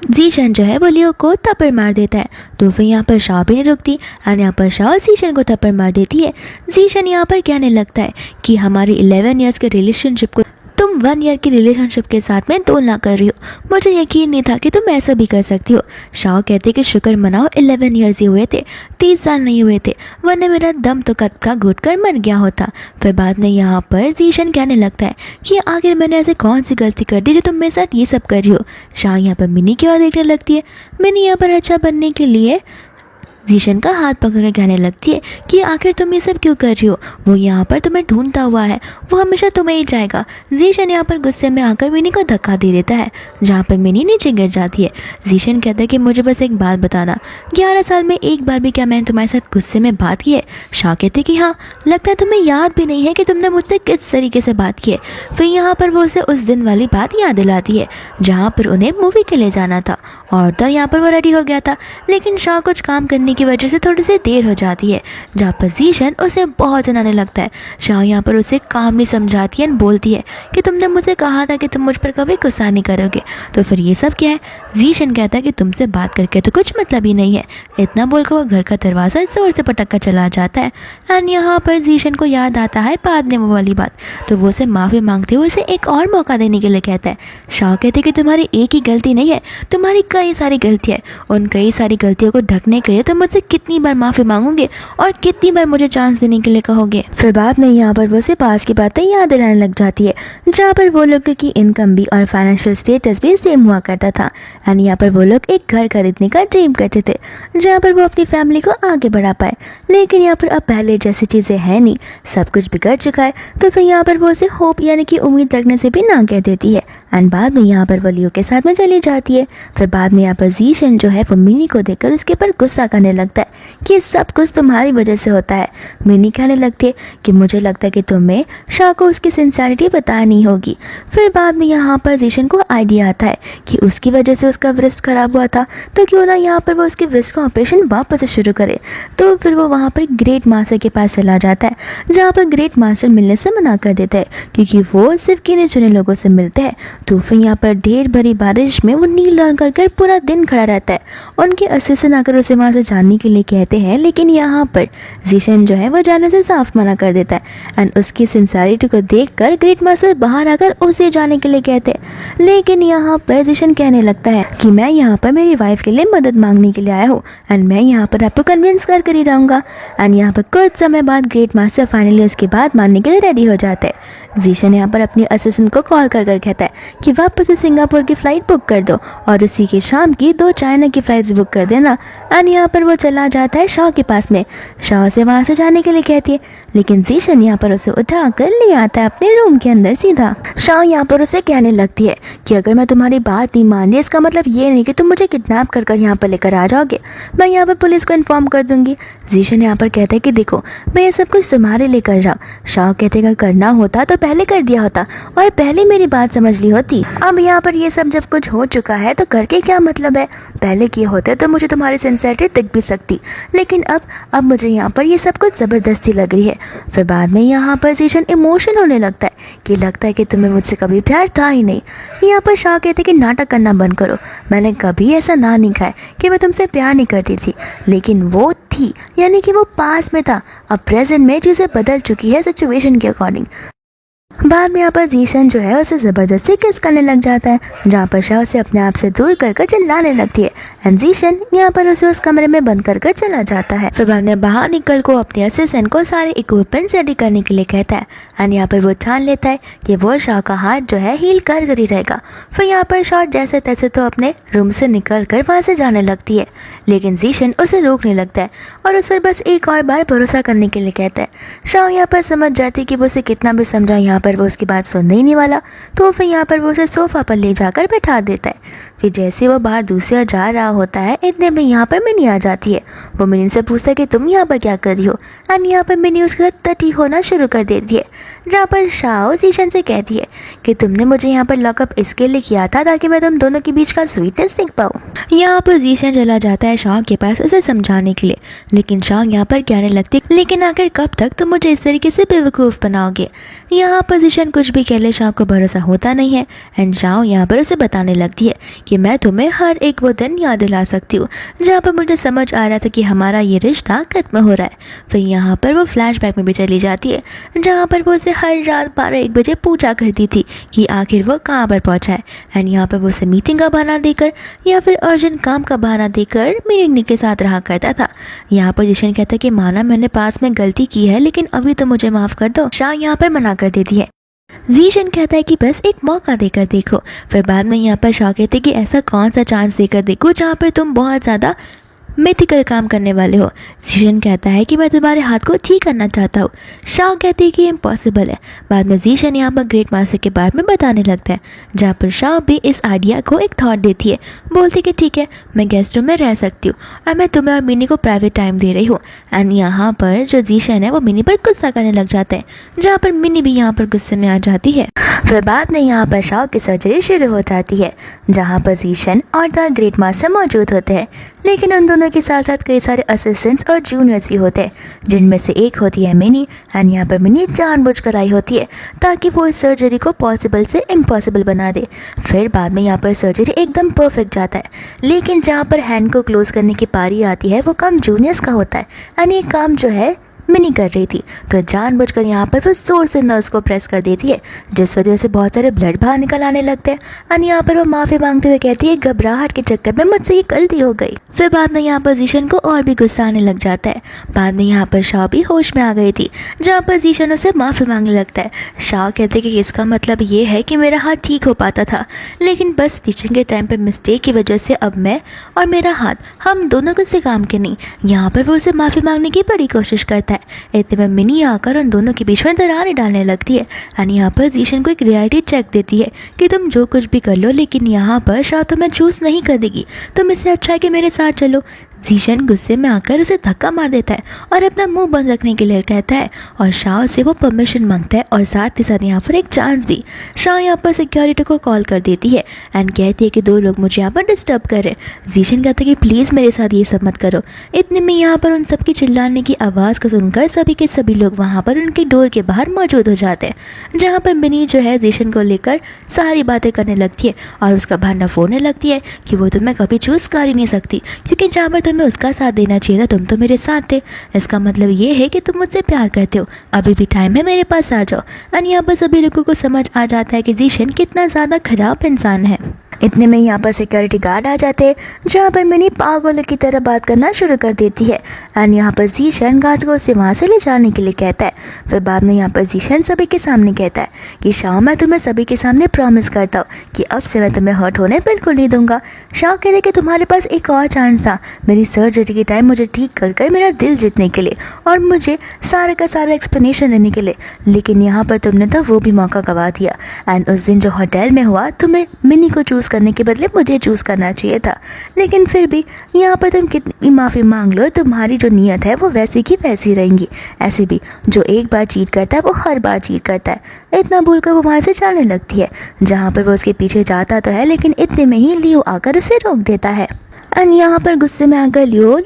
जीशन जो है वो लियो को थप्पड़ मार देता है। तो फिर यहाँ पर शाओ भी नहीं रुकती एंड यहाँ पर शाओ जीशन को थप्पड़ मार देती है। जीशन यहाँ पर कहने लगता है कि हमारी 11 इयर्स के रिलेशनशिप को तुम 1 ईयर की रिलेशनशिप के साथ में तुलना कर रही हो, मुझे यकीन नहीं था कि तुम ऐसा भी कर सकती हो। शाओ कहते कि शुक्र मनाओ 11 इयर्स ही हुए थे, 30 साल नहीं हुए थे, वरना मेरा दम तो कद का घुट कर मर गया होता। फिर बाद में यहाँ पर जीशन कहने लगता है कि आखिर मैंने ऐसे कौन सी गलती कर दी जो तुम मेरे साथ ये सब कर रही हो। शाओ यहाँ पर मिनी की ओर देखने लगती है। मिनी यहाँ पर अच्छा बनने के लिए जीशन का हाथ पकड़कर कहने लगती है कि आखिर तुम ये सब क्यों कर रही हो, वो यहाँ पर तुम्हें ढूंढता हुआ है, वो हमेशा तुम्हें ही जाएगा। जीशन यहाँ पर गुस्से में आकर मिनी को धक्का दे देता है, जहाँ पर मिनी नीचे गिर जाती है। जीशन कहता है कि मुझे बस एक बात बताना, 11 साल में एक बार भी क्या मैंने तुम्हारे साथ गुस्से में बात की है। शाह कहते कि हाँ, लगता है तुम्हें याद भी नहीं है कि तुमने मुझसे किस तरीके से बात की है। फिर यहाँ पर वो उसे उस दिन वाली बात याद दिलाती है जहाँ पर उन्हें मूवी के लिए जाना था, और तो यहाँ पर वो रेडी हो गया था। लेकिन शाह कुछ काम करने की वजह से थोड़ी सी देर हो जाती है, जहाँ पर जीशन उसे बहुत जनाने लगता है। शाह यहाँ पर उसे कामली समझाती है, बोलती है कि तुमने मुझे कहा था कि तुम मुझ पर कभी गुस्सा नहीं करोगे, तो फिर ये सब क्या है। जीशन कहता है कि तुमसे बात करके तो कुछ मतलब ही नहीं है। इतना बोलकर वो घर का दरवाज़ा जोर से पटक कर चला जाता है। एंड यहाँ पर जीशन को याद आता है बाद में वो वाली बात, तो वो उसे माफ़ी मांगते हुए उसे एक और मौका देने के लिए कहता है। शाह कहते कि तुम्हारी एक ही गलती नहीं है, तुम्हारी कई सारी गलतियाँ है। उन कई सारी गलतियों को ढकने के लिए तुम मुझसे कितनी बार माफ़ी मांगोगे और कितनी बार मुझे चांस देने के लिए कहोगे। फिर बाद में यहाँ पर वो उसे पास की बातें याद दिलाने लग जाती है, जहाँ पर वो लोग की इनकम भी और फाइनेंशियल स्टेटस भी सेम हुआ करता था। एंड यहाँ पर वो लोग एक घर खरीदने का ड्रीम करते थे, जहाँ पर वो अपनी फैमिली को आगे बढ़ा पाए। लेकिन यहाँ पर अब पहले जैसी चीज़ें हैं नहीं, सब कुछ बिगड़ चुका है। तो फिर यहाँ पर वो उसे होप यानी कि उम्मीद रखने से भी ना कह देती है। एंड बाद में यहाँ पर वो लियो के साथ में चली जाती है। फिर बाद में यहाँ पर जीशन जो है वो मिनी को देखकर उसके ऊपर गुस्सा करने लगता है कि सब कुछ तुम्हारी वजह से होता है। मिनी कहने लगती है कि मुझे लगता है कि तुम्हें शाह को उसकी सिंसियरिटी बतानी होगी। फिर बाद में यहाँ पर जीशन को आइडिया आता है कि उसकी वजह से उसका व्रिस्ट खराब हुआ था, तो क्यों ना यहाँ पर वो उसके व्रिस्ट का ऑपरेशन वापस से शुरू करे। तो फिर वो वहाँ पर ग्रेट मास्टर के पास चला जाता है, जहाँ पर ग्रेट मास्टर मिलने से मना कर देता है क्योंकि वो सिर्फ गिने चुने लोगों से मिलते हैं। तो फिर यहाँ पर ढेर भरी बारिश में वो नील डाउन कर पूरा दिन खड़ा रहता है। उनके असिस्टेंट आकर उसे वहाँ से जाने के लिए कहते हैं, लेकिन यहाँ पर जीशन जो है वो जाने से साफ मना कर देता है। एंड उसकी सिंसियरिटी को देखकर ग्रेट मास्टर बाहर आकर उसे जाने के लिए कहते हैं, लेकिन यहाँ पर जीशन कहने लगता है कि मैं यहाँ पर मेरी वाइफ के लिए मदद मांगने के लिए आया हूँ एंड मैं यहाँ पर आपको कन्विंस कर ही रहूँगा। एंड यहाँ पर कुछ समय बाद ग्रेट मास्टर फाइनली उसकी बात मानने के लिए रेडी हो जाता है। जीशन यहाँ पर अपने असिस्टेंट को कॉल कर कहता है कि वापस से सिंगापुर की फ़्लाइट बुक कर दो और उसी के शाम की 2 चाइना की फ़्लाइट्स बुक कर देना। एंड यहाँ पर वो चला जाता है शाह के पास में, शाह से वहाँ से जाने के लिए कहती है, लेकिन जीशन यहाँ पर उसे उठा कर ले आता है अपने रूम के अंदर सीधा। शाह यहाँ पर उसे कहने लगती है कि अगर मैं तुम्हारी बात नहीं मान रही इसका मतलब ये नहीं कि तुम मुझे किडनैप कर यहाँ पर लेकर आ जाओगे, मैं यहाँ पर पुलिस को इन्फॉर्म कर दूंगी। जीशन यहाँ पर कहता है कि देखो मैं ये सब कुछ तुम्हारे लिए कर रहा हूँ। शाह कहते अगर करना होता तो पहले कर दिया होता और पहले मेरी बात समझ ली होती। अब यहाँ पर ये सब जब कुछ हो चुका है तो करके क्या मतलब है, पहले किए होते तो मुझे तुम्हारी सिंसियरिटी दिख भी सकती, लेकिन अब मुझे यहाँ पर ये सब कुछ ज़बरदस्ती लग रही है। फिर बाद में यहाँ पर जीशन इमोशन होने लगता है कि लगता है कि तुम्हें मुझसे कभी प्यार था ही नहीं। यहाँ पर शाह कहते कि नाटक करना बंद करो, मैंने कभी ऐसा ना नहीं कहा कि मैं तुमसे प्यार नहीं करती थी, लेकिन वो थी, यानी कि वो पास में था। अब प्रेजेंट में चीज़ें बदल चुकी है सिचुएशन के अकॉर्डिंग। बाद में यहाँ पर जीशन जो है उसे ज़बरदस्ती किस करने लग जाता है, जहाँ पर शाह उसे अपने आप से दूर कर चिल्लाने लगती है एंड जीशन यहाँ पर उसे उस कमरे में बंद कर चला जाता है। फिर बाद में बाहर निकल को अपने असिस्टेंट को सारे इक्विपमेंट रेडी करने के लिए कहता है एंड यहाँ पर वो ठान लेता है कि वो शाह का हाथ जो है हील कर ही रहेगा। फिर यहाँ पर शाह जैसे तैसे तो अपने रूम से निकल कर वहाँ से जाने लगती है, लेकिन जीशन उसे रोकने लगता है और उस पर बस एक और बार भरोसा करने के लिए कहता है। शाह यहाँ पर समझ जाती है कि वो उसे कितना भी समझा यहाँ पर वो उसकी बात सुनने ही नहीं वाला, तो फिर यहाँ पर वो उसे सोफ़ा पर ले जाकर बैठा देता है। फिर जैसे वो बाहर दूसरी ओर जा रहा होता है इतने में यहाँ पर मिनी आ जाती है। वो मिनी से पूछता है कि तुम यहाँ पर क्या कर रही हो, एंड यहाँ पर मिनी उसके साथ टटी होना शुरू कर देती है, जहाँ पर शाह जीशन से कहती है कि तुमने मुझे यहाँ पर लॉकअप इसके लिए किया था ताकि मैं तुम दोनों के बीच का स्वीटनेस देख पाऊँ। यहाँ पर जीशन चला जाता है शाह के पास उसे समझाने के लिए, लेकिन शाह यहाँ पर कहने लगती लेकिन आखिर कब तक तुम मुझे इस तरीके से बेवकूफ़ बनाओगे। यहाँ पर जीशन कुछ भी कह ले शाह को भरोसा होता नहीं है एंड शाह यहाँ पर उसे बताने लगती है कि मैं तुम्हें हर एक वो दिन याद दिला सकती हूँ जहाँ पर मुझे समझ आ रहा था कि हमारा ये रिश्ता खत्म हो रहा है। फिर यहाँ पर वो फ्लैशबैक में भी चली जाती है, जहाँ पर वो उसे हर रात 12-1 बजे पूछा करती थी कि आखिर वो कहाँ पर पहुँचा है एंड यहाँ पर वो उसे मीटिंग का बहाना देकर या फिर अर्जेंट काम का बहाना देकर मीटिंग के साथ रहा करता था। यहाँ पर जिशन कहता है कि माना मैंने पास में गलती की है, लेकिन अभी तो मुझे माफ़ कर दो। शाह यहाँ पर मना कर देती है। जीशन कहता है कि बस एक मौका देकर देखो। फिर बाद में यहाँ पर शाह कहते हैं कि ऐसा कौन सा चांस देकर देखो जहाँ पर तुम बहुत ज़्यादा मिथिकल काम करने वाले हो। जीशन कहता है कि मैं तुम्हारे हाथ को ठीक करना चाहता हूँ। शाह कहती है कि इम्पॉसिबल है। बाद में जीशन यहाँ पर ग्रेट मास्टर के बारे में बताने लगता है, जहाँ पर शाह भी इस आइडिया को एक थॉट देती है, बोलती कि ठीक है मैं गेस्ट रूम में रह सकती हूँ और मैं तुम्हें और मिनी को प्राइवेट टाइम दे रही हूँ। एंड यहाँ पर जो जीशन है वो मिनी पर गुस्सा करने लग जाता है, जहाँ पर मिनी भी यहाँ पर गुस्से में आ जाती है। फिर बाद में यहाँ पर शाह की सर्जरी शुरू हो जाती है, जहाँ पर जीशन और द ग्रेट मास्टर मौजूद होते हैं, लेकिन उन दोनों के साथ साथ कई सारे असिस्टेंट्स और जूनियर्स भी होते हैं, जिनमें से एक होती है मिनी। एंड यहाँ पर मिनी जानबूझकर आई होती है ताकि वो इस सर्जरी को पॉसिबल से इम्पॉसिबल बना दे। फिर बाद में यहाँ पर सर्जरी एकदम परफेक्ट जाता है, लेकिन जहाँ पर हैंड को क्लोज करने की पारी आती है वो काम जूनियर्स का होता है एंड ये काम जो है मिनी कर रही थी, तो जानबूझकर यहाँ पर वो जोर से नर्स को प्रेस कर देती है, जिस वजह से बहुत सारे ब्लड बाहर निकल आने लगते हैं। और यहाँ पर वो माफ़ी मांगते हुए कहती है घबराहट के चक्कर में मुझसे ये गलती हो गई। फिर बाद में यहाँ पर जीशन को और भी गुस्सा आने लग जाता है। बाद में यहाँ पर शाह भी होश में आ गई थी, जहाँ पर जीशन उसे माफ़ी मांगने लगता है। शाह कहते कि इसका मतलब ये है कि मेरा हाथ ठीक हो पाता था, लेकिन बस टीचिंग के टाइम पर मिस्टेक की वजह से अब मैं और मेरा हाथ हम दोनों किसी काम के नहीं। यहाँ पर वो उसे माफ़ी मांगने की बड़ी कोशिश करता है, है। इतने में मिनी आकर उन दोनों के बीच में दरारें डालने लगती है एंड यहाँ पर जीशन को एक रियलिटी चेक देती है कि तुम जो कुछ भी कर लो लेकिन यहाँ पर शाह तुम्हें चूज नहीं करेगी, तुम इससे अच्छा है कि मेरे साथ चलो। जीशन गुस्से में आकर उसे धक्का मार देता है और अपना मुंह बंद रखने के लिए कहता है और शाह से वो परमिशन मांगता है और साथ ही साथ यहाँ पर एक चांस भी। शाह यहाँ पर सिक्योरिटी को कॉल कर देती है एंड कहती है कि 2 लोग मुझे यहाँ पर डिस्टर्ब कर रहे हैं। जीशन कहता है कि प्लीज़ मेरे साथ ये सब मत करो। इतने में यहाँ पर उन सबकी चिल्लाने की आवाज़ को सुनकर सभी के सभी लोग वहाँ पर उनके डोर के बाहर मौजूद हो जाते हैं, जहाँ पर मिनी जो है जीशन को लेकर सारी बातें करने लगती है और उसका बहाना फोड़ने लगती है कि वो तुम्हें कभी चूज़ कर ही नहीं सकती, क्योंकि जहाँ पर तुम्हें उसका साथ देना चाहिए था तुम तो मेरे साथ थे। इसका मतलब ये है कि तुम मुझसे प्यार करते हो, अभी भी टाइम है, मेरे पास आ जाओ। और यहाँ पर सभी लोगों को समझ आ जाता है कि जीशन कितना ज़्यादा खराब इंसान है। इतने में यहाँ पर सिक्योरिटी गार्ड आ जाते हैं, जहाँ पर मिनी पागलों की तरह बात करना शुरू कर देती है एंड यहाँ पर जीशन गार्ड को उसे वहाँ से ले जाने के लिए कहता है। फिर बाद में यहाँ पर जीशन सभी के सामने कहता है कि शाह मैं तुम्हें सभी के सामने प्रॉमिस करता हूँ कि अब से मैं तुम्हें हर्ट होने बिल्कुल नहीं दूंगा। शाह कहते हैं कि तुम्हारे पास एक और चांस था मेरी सर्जरी के टाइम मुझे ठीक कर मेरा दिल जीतने के लिए और मुझे सारे का सारा एक्सप्लेनेशन देने के लिए, लेकिन यहाँ पर तुमने तो वो भी मौका गवा दिया एंड उस दिन जो होटल में हुआ तुम्हें मिनी को चूज़ करने के बदले मुझे चूज़ करना चाहिए था। लेकिन फिर भी यहाँ पर तुम कितनी माफ़ी मांग लो, तुम्हारी जो नीयत है वो वैसी की वैसी रहेंगी। ऐसे भी जो एक बार चीट करता है वो हर बार चीट करता है। इतना बोलकर वो वहाँ से चलने लगती है, जहाँ पर वो उसके पीछे जाता तो है लेकिन इतने में ही लियो आकर उसे रोक देता है एंड यहाँ पर गुस्से में आकर लियो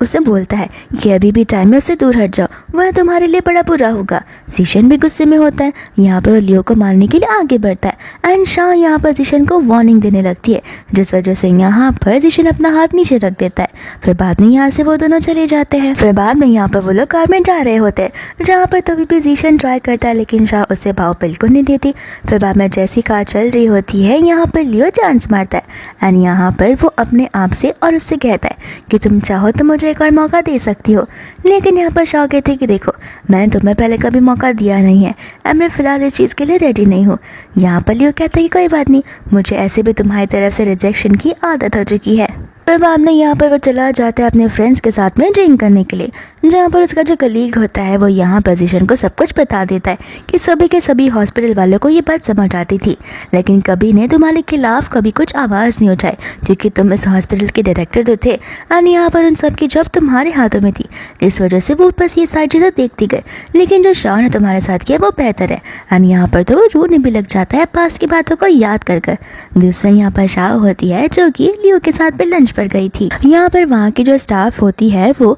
उसे बोलता है कि अभी भी टाइम है, उससे दूर हट जाओ, वह तुम्हारे लिए बड़ा बुरा होगा। जीशन भी गुस्से में होता है, यहाँ पर लियो को मारने के लिए आगे बढ़ता है एंड शाह यहाँ पर जीशन को वार्निंग देने लगती है, जिस वजह से यहाँ पर जीशन अपना हाथ नीचे रख देता है। फिर बाद में यहाँ से वो दोनों चले जाते हैं। फिर बाद में यहाँ पर वो लोग कार में जा रहे होते हैं, जहाँ पर तभी भी जीशन ट्राई करता है लेकिन शाह उसे भाव बिल्कुल नहीं देती। फिर बाद में जैसी कार चल रही होती है यहाँ पर लियो चांस मारता है एंड यहाँ पर वो अपने आप से और उससे कहता है कि तुम चाहो तो मुझे एक और मौका दे सकती हो। लेकिन यहाँ पर शाह कहते कि देखो मैंने तुम्हें पहले कभी मौका दिया नहीं है और मैं फ़िलहाल इस चीज़ के लिए रेडी नहीं हूँ। यहाँ पर लियो कहता है कि कोई बात नहीं, मुझे ऐसे भी तुम्हारी तरफ से रिजेक्शन की आदत हो चुकी है। फिर बाद में यहाँ पर वो चला जाता है अपने फ्रेंड्स के साथ में ड्रिंक करने के लिए, जहाँ पर उसका जो कलीग होता है वो यहाँ पर जीशन को सब कुछ बता देता है कि सभी के सभी हॉस्पिटल वालों को ये बात समझ आती थी, लेकिन कभी ने तुम्हारे खिलाफ कभी कुछ आवाज़ नहीं उठाई क्योंकि तुम इस हॉस्पिटल के डायरेक्टर तो थे और यहाँ पर उन सब की जब तुम्हारे हाथों में थी, इस वजह से वो बस ये सारी चीज़ें देखती गई। लेकिन जो शाह ने तुम्हारे साथ किया वो बेहतर है और यहाँ पर तो वो रोने भी लग जाता है पास की बातों को याद कर। दूसरा यहाँ पर शाह होती है जो कि लियो के साथ भी लंच पर गई थी। यहाँ पर वहाँ की जो स्टाफ होती है वो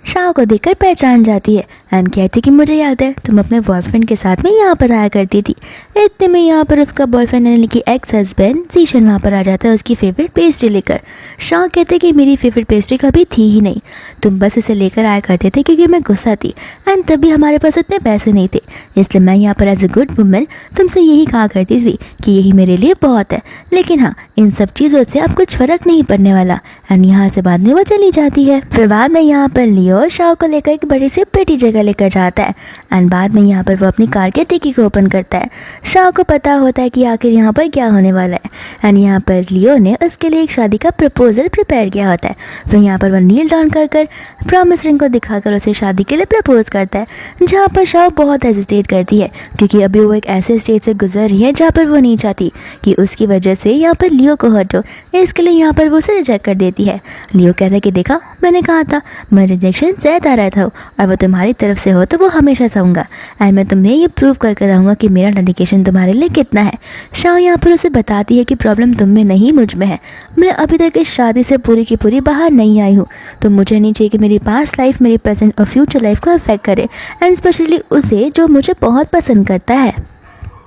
शाह को देखकर पहचान जाती है एंड कहती कि मुझे याद है तुम अपने बॉयफ्रेंड के साथ में यहाँ पर आया करती थी। इतने में यहाँ पर उसका बॉयफ्रेंड यानी कि एक्स हस्बैंड जीशन वहाँ पर आ जाता है उसकी फेवरेट पेस्ट्री लेकर। शाह कहते कि मेरी फेवरेट पेस्ट्री कभी थी ही नहीं, तुम बस इसे लेकर आया करते थे क्योंकि मैं गुस्सा थी एंड तभी हमारे पास इतने पैसे नहीं थे, इसलिए मैं यहाँ पर एज ए गुड वुमेन तुमसे यही कहा करती थी कि यही मेरे लिए बहुत है। लेकिन हाँ, इन सब चीज़ों से अब कुछ फ़र्क नहीं पड़ने वाला एंड यहाँ से बाद में वो चली जाती है। फिर बाद में यहाँ पर लियो शाह को लेकर एक बड़ी सी प्रिटी जगह लेकर जाता है एंड बाद में यहाँ पर वो अपनी कार के डिक्की को ओपन करता है। शाह को पता होता है कि आखिर यहाँ पर क्या होने वाला है एंड यहाँ पर लियो ने उसके लिए एक शादी का प्रपोजल प्रिपेयर किया होता है। फिर यहाँ पर वो नील डाउन कर प्रॉमिस रिंग को दिखाकर उसे शादी के लिए प्रपोज करता है, जहाँ पर शाह बहुत हेजिटेट करती है क्योंकि अभी वो एक ऐसे स्टेज से गुजर रही है जहाँ पर वो नहीं चाहती कि उसकी वजह से यहाँ पर लियो को हर्ट हो, इसके लिए यहाँ पर वो उसे रिजेक्ट कर देती है। लियो कहता है कि देखा मैंने कहा था मैं रिजेक्शन सहता रहता हूँ और वो तुम्हारी तरफ से हो तो वो हमेशा सहूँगा एंड मैं तुम्हें ये प्रूव करके रहूँगा कि मेरा डेडिकेशन तुम्हारे लिए कितना है। शाह यहाँ पर उसे बताती है कि प्रॉब्लम तुम में नहीं मुझ में है, मैं अभी तक इस शादी से पूरी की पूरी बाहर नहीं आई हूँ, तो मुझे नहीं चाहिए कि मेरी पास्ट लाइफ मेरी प्रेजेंट और फ्यूचर लाइफ को अफेक्ट करे एंड स्पेशली उसे जो मुझे बहुत पसंद करता है।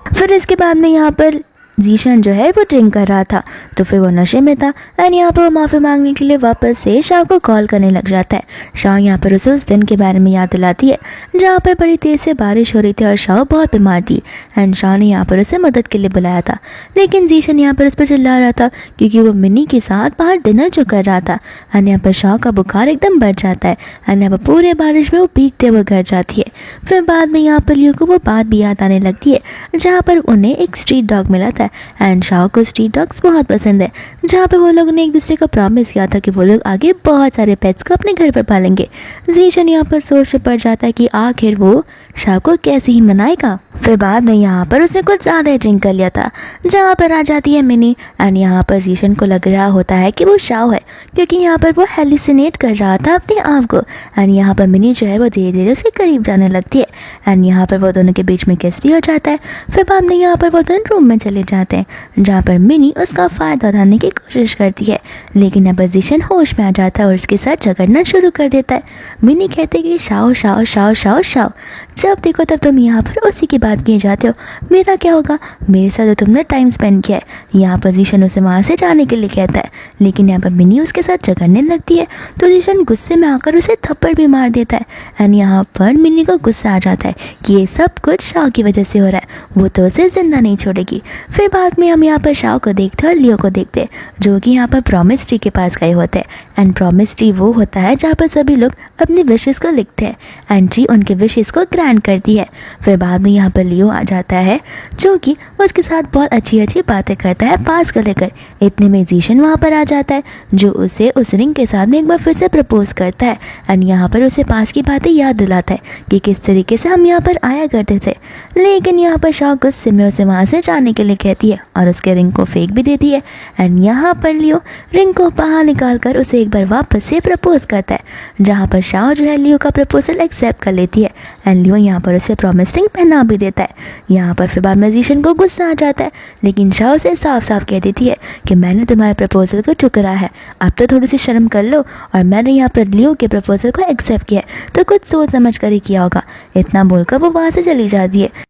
फिर इसके बाद में यहाँ पर जीशन जो है वो ड्रिंक कर रहा था तो फिर वो नशे में था एंड यहाँ पर वो माफ़ी मांगने के लिए वापस से शाह को कॉल करने लग जाता है। शाह यहाँ पर उसे उस दिन के बारे में याद दिलाती है जहाँ पर बड़ी तेज़ से बारिश हो रही थी और शाह बहुत बीमार थी एंड शाह ने यहाँ पर उसे मदद के लिए बुलाया था, लेकिन जीशन यहाँ पर उस पर चिल्ला रहा था क्योंकि वो मिनी के साथ बाहर डिनर जो कर रहा था एंड यहाँ पर शाह का बुखार एकदम बढ़ जाता है एंड यहाँ पर पूरे बारिश में वो भीगते हुए घर जाती है। फिर बाद में यहाँ पर लियो को वो बात भी याद आने लगती है जहाँ पर उन्हें एक स्ट्रीट डॉग मिला था एंड शाओ को स्ट्रीट डॉग्स बहुत पसंद है, जहाँ पे वो लोगों ने एक दूसरे को प्रॉमिस किया था कि वो लोग आगे बहुत सारे पेट्स को अपने घर पर पालेंगे। जीशन यहाँ पर सोच में पड़ जाता है कि आखिर वो शाओ को कैसे ही मनाएगा। फिर बाद में यहाँ पर उसने कुछ ज़्यादा ही ड्रिंक कर लिया था, जहाँ पर आ जाती है मिनी एंड यहाँ पर जीशन को लग रहा होता है कि वो शाओ है, क्योंकि यहाँ पर वो हेलुसिनेट कर रहा था अपने आप को। एंड यहाँ पर मिनी जो है वो धीरे धीरे उसके करीब जाने लगती है एंड यहाँ पर वो दोनों के बीच में किस भी हो जाता है। फिर बाद में यहाँ पर वो दोनों रूम में चले जाते हैं, जहाँ पर मिनी उसका फ़ायदा उठाने की कोशिश करती है, लेकिन अब जीशन होश में आ जाता है और उसके साथ झगड़ना शुरू कर देता है। मिनी कहते कि Shao Shao Shao Shao Shao, जब देखो तब तुम यहाँ पर उसी की बात किए जाते हो, मेरा क्या होगा, मेरे साथ तो तुमने टाइम स्पेंड किया है। यहाँ पर जीशन उसे वहाँ से जाने के लिए कहता है, लेकिन यहाँ पर मिनी उसके साथ झगड़ने लगती है, तो जीशन गुस्से में आकर उसे थप्पड़ भी मार देता है। एंड यहाँ पर मिनी को गुस्सा आ जाता है कि ये सब कुछ शाओ की वजह से हो रहा है, वो तो उसे जिंदा नहीं छोड़ेगी। फिर बाद में हम यहाँ पर शाओ को देखते हैं और लियो को देखते हैं, जो कि यहाँ पर प्रॉमिस ट्री के पास गए होते हैं। एंड प्रॉमिस ट्री वो होता है जहाँ पर सभी लोग अपनी विशेस को लिखते हैं एंड ट्री उनके विशेस को ग्रांट करती है। फिर बाद में यहाँ पर लियो आ जाता है, जो कि उसके साथ बहुत अच्छी अच्छी बातें करता है पास को लेकर। इतने में जीशन वहाँ पर आ जाता है, जो उसे उस रिंग के साथ में एक बार फिर से प्रपोज करता है एंड यहाँ पर उसे पास की बातें याद दिलाता है कि किस तरीके से हम यहाँ पर आया करते थे। लेकिन यहाँ पर शाओ गुस्से में उसे वहाँ से जाने के लिए कहती है और उसके रिंग को फेंक भी देती है। एंड यहाँ पर लियो रिंग को बाहर निकाल कर उसे एक बार वापस से प्रपोज करता है, जहाँ पर शाओ जो है लियो का प्रपोजल एक्सेप्ट कर लेती है एंड लियो यहाँ पर उसे प्रॉमिस रिंग पहना भी देता है। यहाँ पर फिर बाद में जीशन को गुस्सा आ जाता है, लेकिन शाओ से साफ साफ कह देती है कि मैंने तुम्हारे प्रपोजल को ठुकरा है, अब तो थोड़ी सी शर्म कर लो, और मैंने यहाँ पर लियो के प्रपोजल को एक्सेप्ट किया है तो कुछ सोच समझ कर ही किया होगा। इतना बोलकर वो वहाँ से चली जाती है,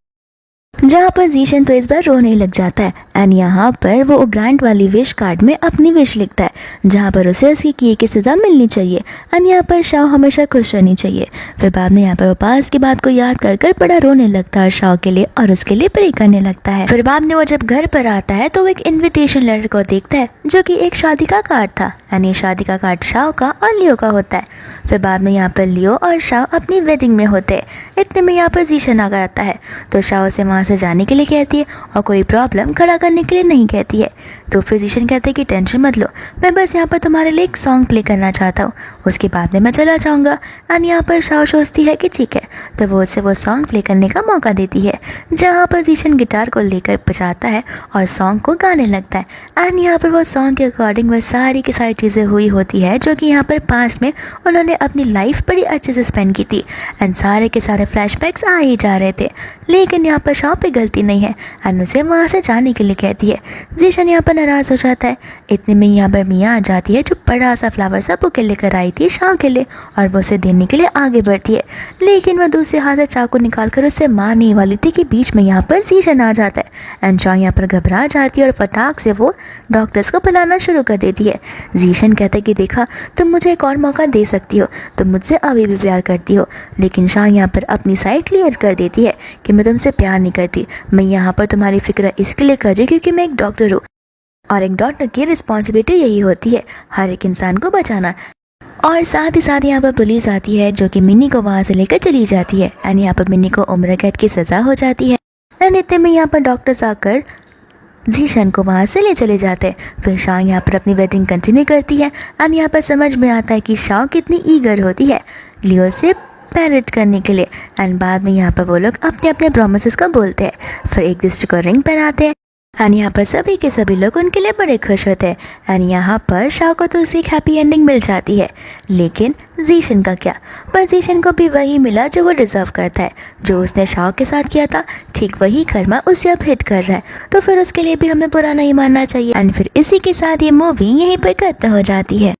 जहाँ पर जीशन तो इस बार रोने लग जाता है एंड यहाँ पर वो ग्रांट वाली विश कार्ड में अपनी विश लिखता है, जहाँ पर उसे उसकी किए की सज़ा मिलनी चाहिए एंड यहाँ पर शाओ हमेशा खुश रहनी चाहिए। फिर बाद में यहाँ पर वो पास की बात को याद कर कर बड़ा रोने लगता है शाओ के लिए और उसके लिए प्रे करने लगता है। फिर बाद में वो जब घर पर आता है तो वो एक इन्विटेशन लेटर को देखता है, जो कि एक शादी का कार्ड था एंड ये शादी का कार्ड शाओ का और लियो का होता है। फिर बाद में यहाँ पर लियो और शाओ अपनी वेडिंग में होते हैं। इतने में यहाँ पर जीशन आ जाता है, तो शाओ से वहाँ से जाने के लिए कहती है और कोई प्रॉब्लम खड़ा करने के लिए नहीं कहती है। तो फिर जीशन कहते हैं कि टेंशन मत लो, मैं बस यहाँ पर तुम्हारे लिए एक सॉन्ग प्ले करना चाहता हूँ, उसके बाद में मैं चला जाऊँगा। एंड यहाँ पर शाओ सोचती है कि ठीक है, तो वो उसे वो सॉन्ग प्ले करने का मौका देती है, जहाँ पर जीशन गिटार को लेकर बजाता है और सॉन्ग को गाने लगता है। एंड यहाँ पर वो सॉन्ग के अकॉर्डिंग वह सारी की सारी चीज़ें हुई होती है जो कि यहाँ पर पास में उन्होंने अपनी लाइफ बड़ी अच्छे से स्पेंड की थी एंड सारे के सारे फ्लैशबैक्स आ ही जा रहे थे। लेकिन यहाँ पर शाओ पे गलती नहीं है एंड उसे वहाँ से जाने के लिए कहती है। जीशन यहाँ पर नाराज़ हो जाता है। इतने में यहाँ पर मिया आ जाती है, जो बड़ा सा फ्लावर सा बुके लेकर आई थी शाओ के लिए, और वो उसे देने के लिए आगे बढ़ती है, लेकिन वह दूसरे हाथ से चाकू निकाल कर उसे मारने वाली थी कि बीच में यहाँ पर जीशन आ जाता है एंड शाओ यहाँ पर घबरा जाती है और फटाक से वो डॉक्टर्स को बुलाना शुरू कर देती है। जीशन कहता है कि देखा, तुम मुझे एक और मौका दे सकती हो, तुम मुझसे अभी भी प्यार करती हो। लेकिन शाह यहाँ पर अपनी साइड क्लियर कर देती है कि मैं तुमसे प्यार नहीं करती, मैं यहाँ पर तुम्हारी फिक्र इसके लिए कर रही हूँ क्योंकि मैं एक डॉक्टर हूँ और एक डॉक्टर की रिस्पॉन्सिबिलिटी यही होती है हर एक इंसान को बचाना। और साथ ही साथ यहाँ पर पुलिस आती है, जो कि मिनी को वहाँ से लेकर चली जाती है एंड यहाँ पर मिनी को उम्र कैद की सज़ा हो जाती है। एंड इतने में यहाँ पर डॉक्टर्स आकर जीशन को वहाँ से ले चले जाते हैं। फिर शाओ यहाँ पर अपनी वेडिंग कंटिन्यू करती है एंड यहाँ पर समझ में आता है कि शाओ कितनी ईगर होती है लियो से मैरिज करने के लिए। एंड बाद में यहाँ पर वो लोग अपने अपने प्रॉमिसेस को बोलते हैं, फिर एक दूसरे को रिंग पहनाते हैं एंड यहाँ पर सभी के सभी लोग उनके लिए बड़े खुश होते हैं। एंड यहाँ पर शाओ को तो उसे एक हैप्पी एंडिंग मिल जाती है, लेकिन जीशन का क्या? पर जीशन को भी वही मिला जो वो डिज़र्व करता है, जो उसने शाओ के साथ किया था ठीक वही कर्मा उसे अब हिट कर रहा है, तो फिर उसके लिए भी हमें बुरा नहीं मानना चाहिए। एंड फिर इसी के साथ ये मूवी यहीं पर खत्म हो जाती है।